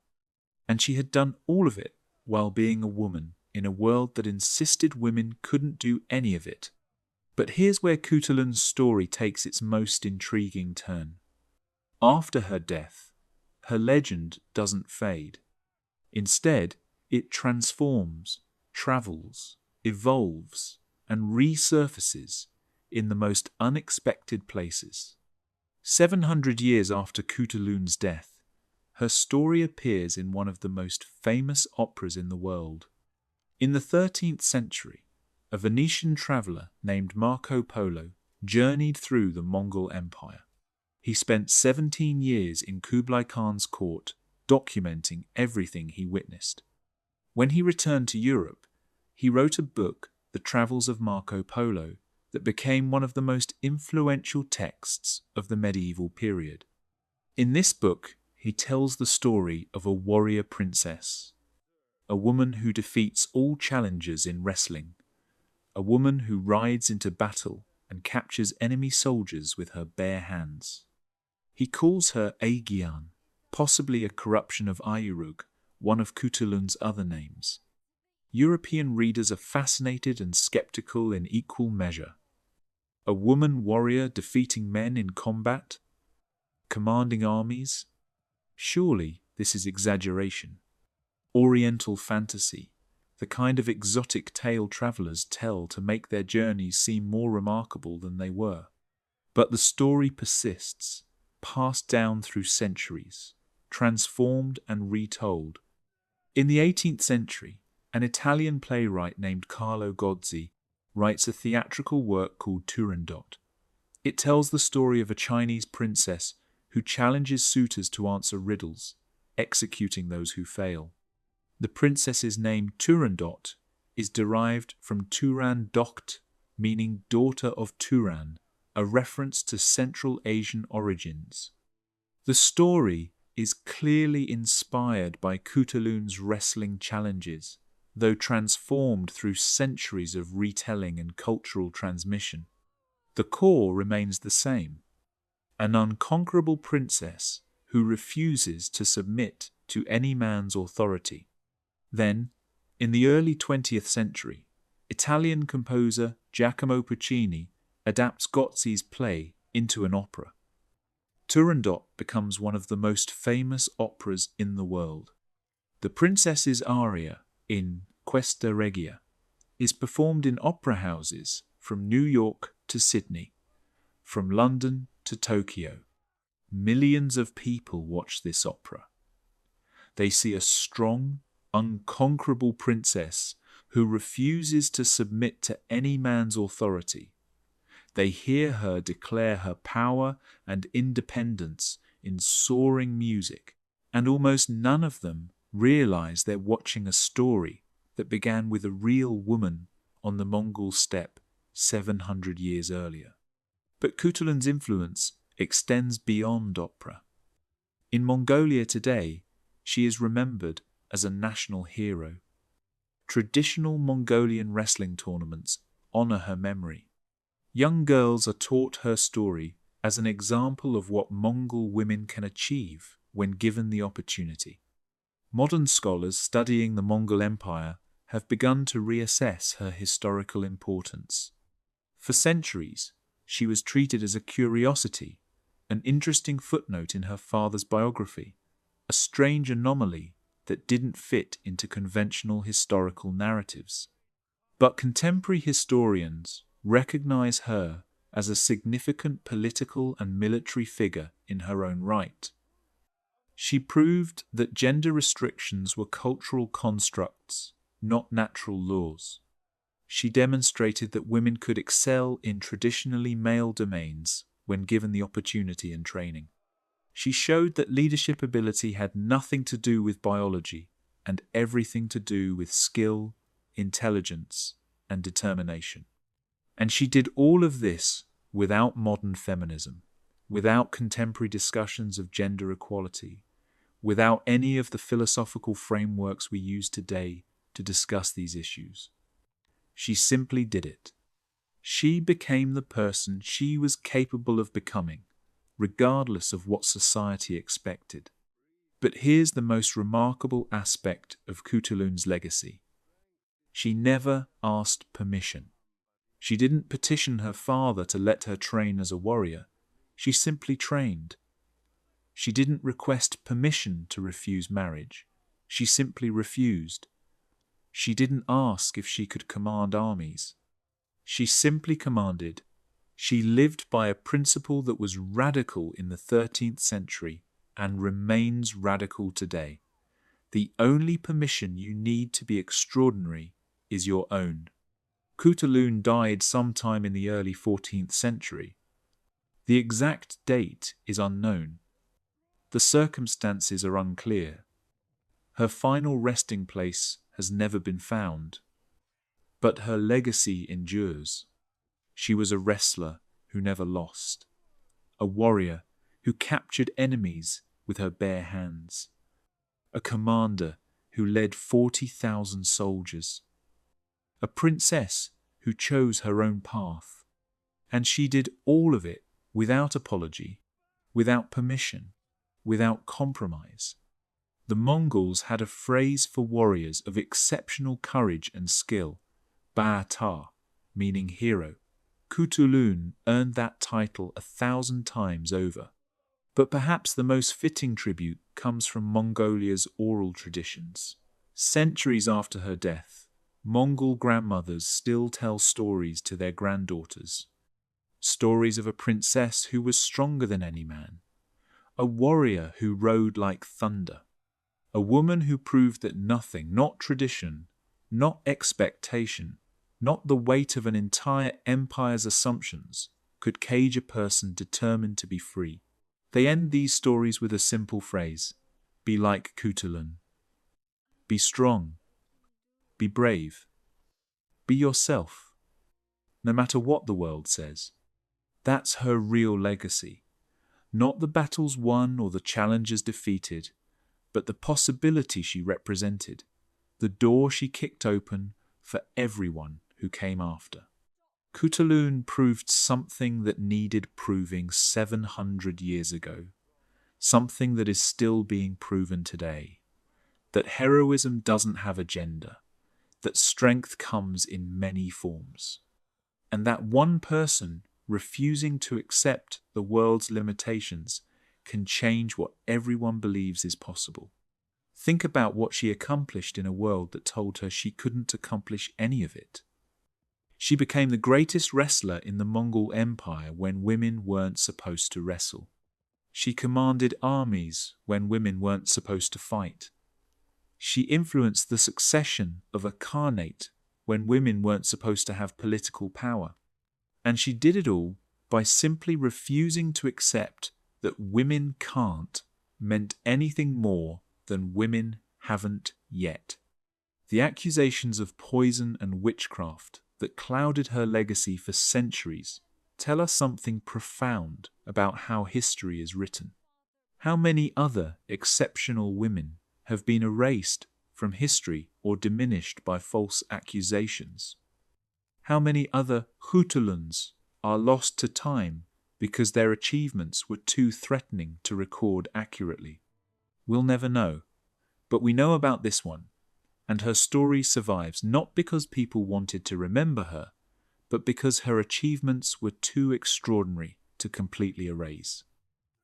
And she had done all of it while being a woman in a world that insisted women couldn't do any of it. But here's where Khutulun's story takes its most intriguing turn. After her death, her legend doesn't fade. Instead, It transforms, travels, evolves, and resurfaces in the most unexpected places. 700 years after Khutulun's death, her story appears in one of the most famous operas in the world. In the 13th century, a Venetian traveller named Marco Polo journeyed through the Mongol Empire. He spent 17 years in Kublai Khan's court, documenting everything he witnessed. When he returned to Europe, he wrote a book, The Travels of Marco Polo, that became one of the most influential texts of the medieval period. In this book, he tells the story of a warrior princess, a woman who defeats all challengers in wrestling, a woman who rides into battle and captures enemy soldiers with her bare hands. He calls her Aegean, possibly a corruption of Ayurug, one of Khutulun's other names. European readers are fascinated and skeptical in equal measure. A woman warrior defeating men in combat? Commanding armies? Surely this is exaggeration. Oriental fantasy, the kind of exotic tale travellers tell to make their journeys seem more remarkable than they were. But the story persists, passed down through centuries, transformed and retold. In the 18th century, an Italian playwright named Carlo Gozzi writes a theatrical work called Turandot. It tells the story of a Chinese princess who challenges suitors to answer riddles, executing those who fail. The princess's name Turandot is derived from Turan Dokt, meaning daughter of Turan, a reference to Central Asian origins. The story is clearly inspired by Khutulun's wrestling challenges, though transformed through centuries of retelling and cultural transmission. The core remains the same: an unconquerable princess who refuses to submit to any man's authority. Then, in the early 20th century, Italian composer Giacomo Puccini adapts Gozzi's play into an opera. Turandot becomes one of the most famous operas in the world. The princess's aria in Questa Regia is performed in opera houses from New York to Sydney, from London to Tokyo. Millions of people watch this opera. They see a strong, unconquerable princess who refuses to submit to any man's authority. They hear her declare her power and independence in soaring music, and almost none of them realize they're watching a story that began with a real woman on the Mongol steppe 700 years earlier. But Khutulun's influence extends beyond opera. In Mongolia today, she is remembered as a national hero. Traditional Mongolian wrestling tournaments honor her memory. Young girls are taught her story as an example of what Mongol women can achieve when given the opportunity. Modern scholars studying the Mongol Empire have begun to reassess her historical importance. For centuries, she was treated as a curiosity, an interesting footnote in her father's biography, a strange anomaly that didn't fit into conventional historical narratives. But contemporary historians recognize her as a significant political and military figure in her own right. She proved that gender restrictions were cultural constructs, not natural laws. She demonstrated that women could excel in traditionally male domains when given the opportunity and training. She showed that leadership ability had nothing to do with biology and everything to do with skill, intelligence, and determination. And she did all of this without modern feminism, without contemporary discussions of gender equality, without any of the philosophical frameworks we use today to discuss these issues. She simply did it. She became the person she was capable of becoming, regardless of what society expected. But here's the most remarkable aspect of Khutulun's legacy. She never asked permission. She didn't petition her father to let her train as a warrior. She simply trained. She didn't request permission to refuse marriage. She simply refused. She didn't ask if she could command armies. She simply commanded. She lived by a principle that was radical in the 13th century and remains radical today. The only permission you need to be extraordinary is your own. Khutulun died sometime in the early 14th century. The exact date is unknown. The circumstances are unclear. Her final resting place has never been found. But her legacy endures. She was a wrestler who never lost, a warrior who captured enemies with her bare hands, a commander who led 40,000 soldiers, a princess who chose her own path. And she did all of it without apology, without permission, without compromise. The Mongols had a phrase for warriors of exceptional courage and skill, Ba-ta, meaning hero. Khutulun earned that title 1,000 times over. But perhaps the most fitting tribute comes from Mongolia's oral traditions. Centuries after her death, Mongol grandmothers still tell stories to their granddaughters. Stories of a princess who was stronger than any man, a warrior who rode like thunder, a woman who proved that nothing, not tradition, not expectation, not the weight of an entire empire's assumptions, could cage a person determined to be free. They end these stories with a simple phrase: be like Khutulun. Be strong. Be brave. Be yourself. No matter what the world says. That's her real legacy. Not the battles won or the challenges defeated, but the possibility she represented, the door she kicked open for everyone who came after. Khutulun proved something that needed proving 700 years ago, something that is still being proven today, that heroism doesn't have a gender, that strength comes in many forms, and that one person refusing to accept the world's limitations can change what everyone believes is possible. Think about what she accomplished in a world that told her she couldn't accomplish any of it. She became the greatest wrestler in the Mongol Empire when women weren't supposed to wrestle. She commanded armies when women weren't supposed to fight. She influenced the succession of a khanate when women weren't supposed to have political power. And she did it all by simply refusing to accept that women can't meant anything more than women haven't yet. The accusations of poison and witchcraft that clouded her legacy for centuries tell us something profound about how history is written. How many other exceptional women have been erased from history or diminished by false accusations? How many other Khutuluns are lost to time because their achievements were too threatening to record accurately? We'll never know, but we know about this one. And her story survives not because people wanted to remember her, but because her achievements were too extraordinary to completely erase.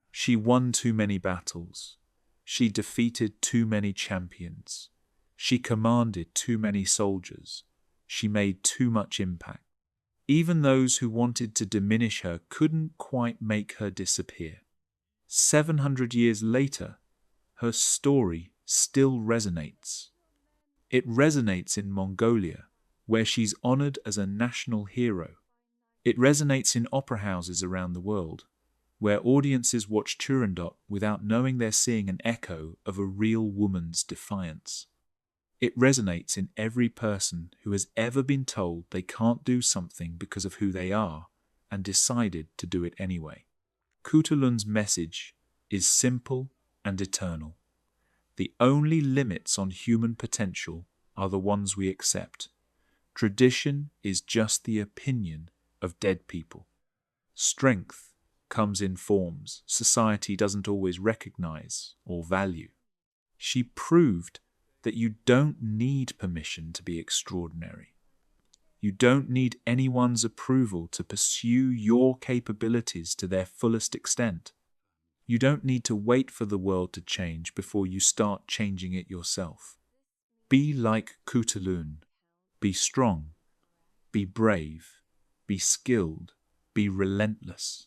She won too many battles. She defeated too many champions. She commanded too many soldiers. She made too much impact. Even those who wanted to diminish her couldn't quite make her disappear. 700 years later, her story still resonates. It resonates in Mongolia, where she's honored as a national hero. It resonates in opera houses around the world, where audiences watch Turandot without knowing they're seeing an echo of a real woman's defiance. It resonates in every person who has ever been told they can't do something because of who they are and decided to do it anyway. Khutulun's message is simple and eternal. The only limits on human potential are the ones we accept. Tradition is just the opinion of dead people. Strength comes in forms society doesn't always recognize or value. She proved that you don't need permission to be extraordinary. You don't need anyone's approval to pursue your capabilities to their fullest extent. You don't need to wait for the world to change before you start changing it yourself. Be like Khutulun. Be strong. Be brave. Be skilled. Be relentless.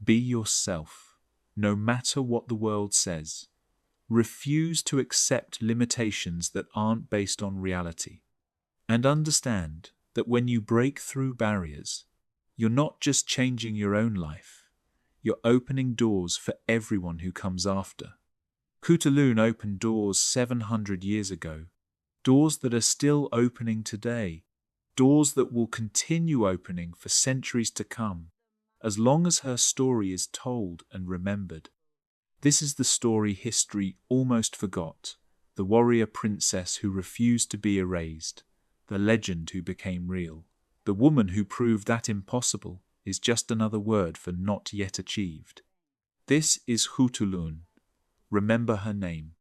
Be yourself, no matter what the world says. Refuse to accept limitations that aren't based on reality. And understand that when you break through barriers, you're not just changing your own life, you're opening doors for everyone who comes after. Khutulun opened doors 700 years ago, doors that are still opening today, doors that will continue opening for centuries to come, as long as her story is told and remembered. This is the story history almost forgot, the warrior princess who refused to be erased, the legend who became real, the woman who proved that impossible is just another word for not yet achieved. This is Khutulun. Remember her name.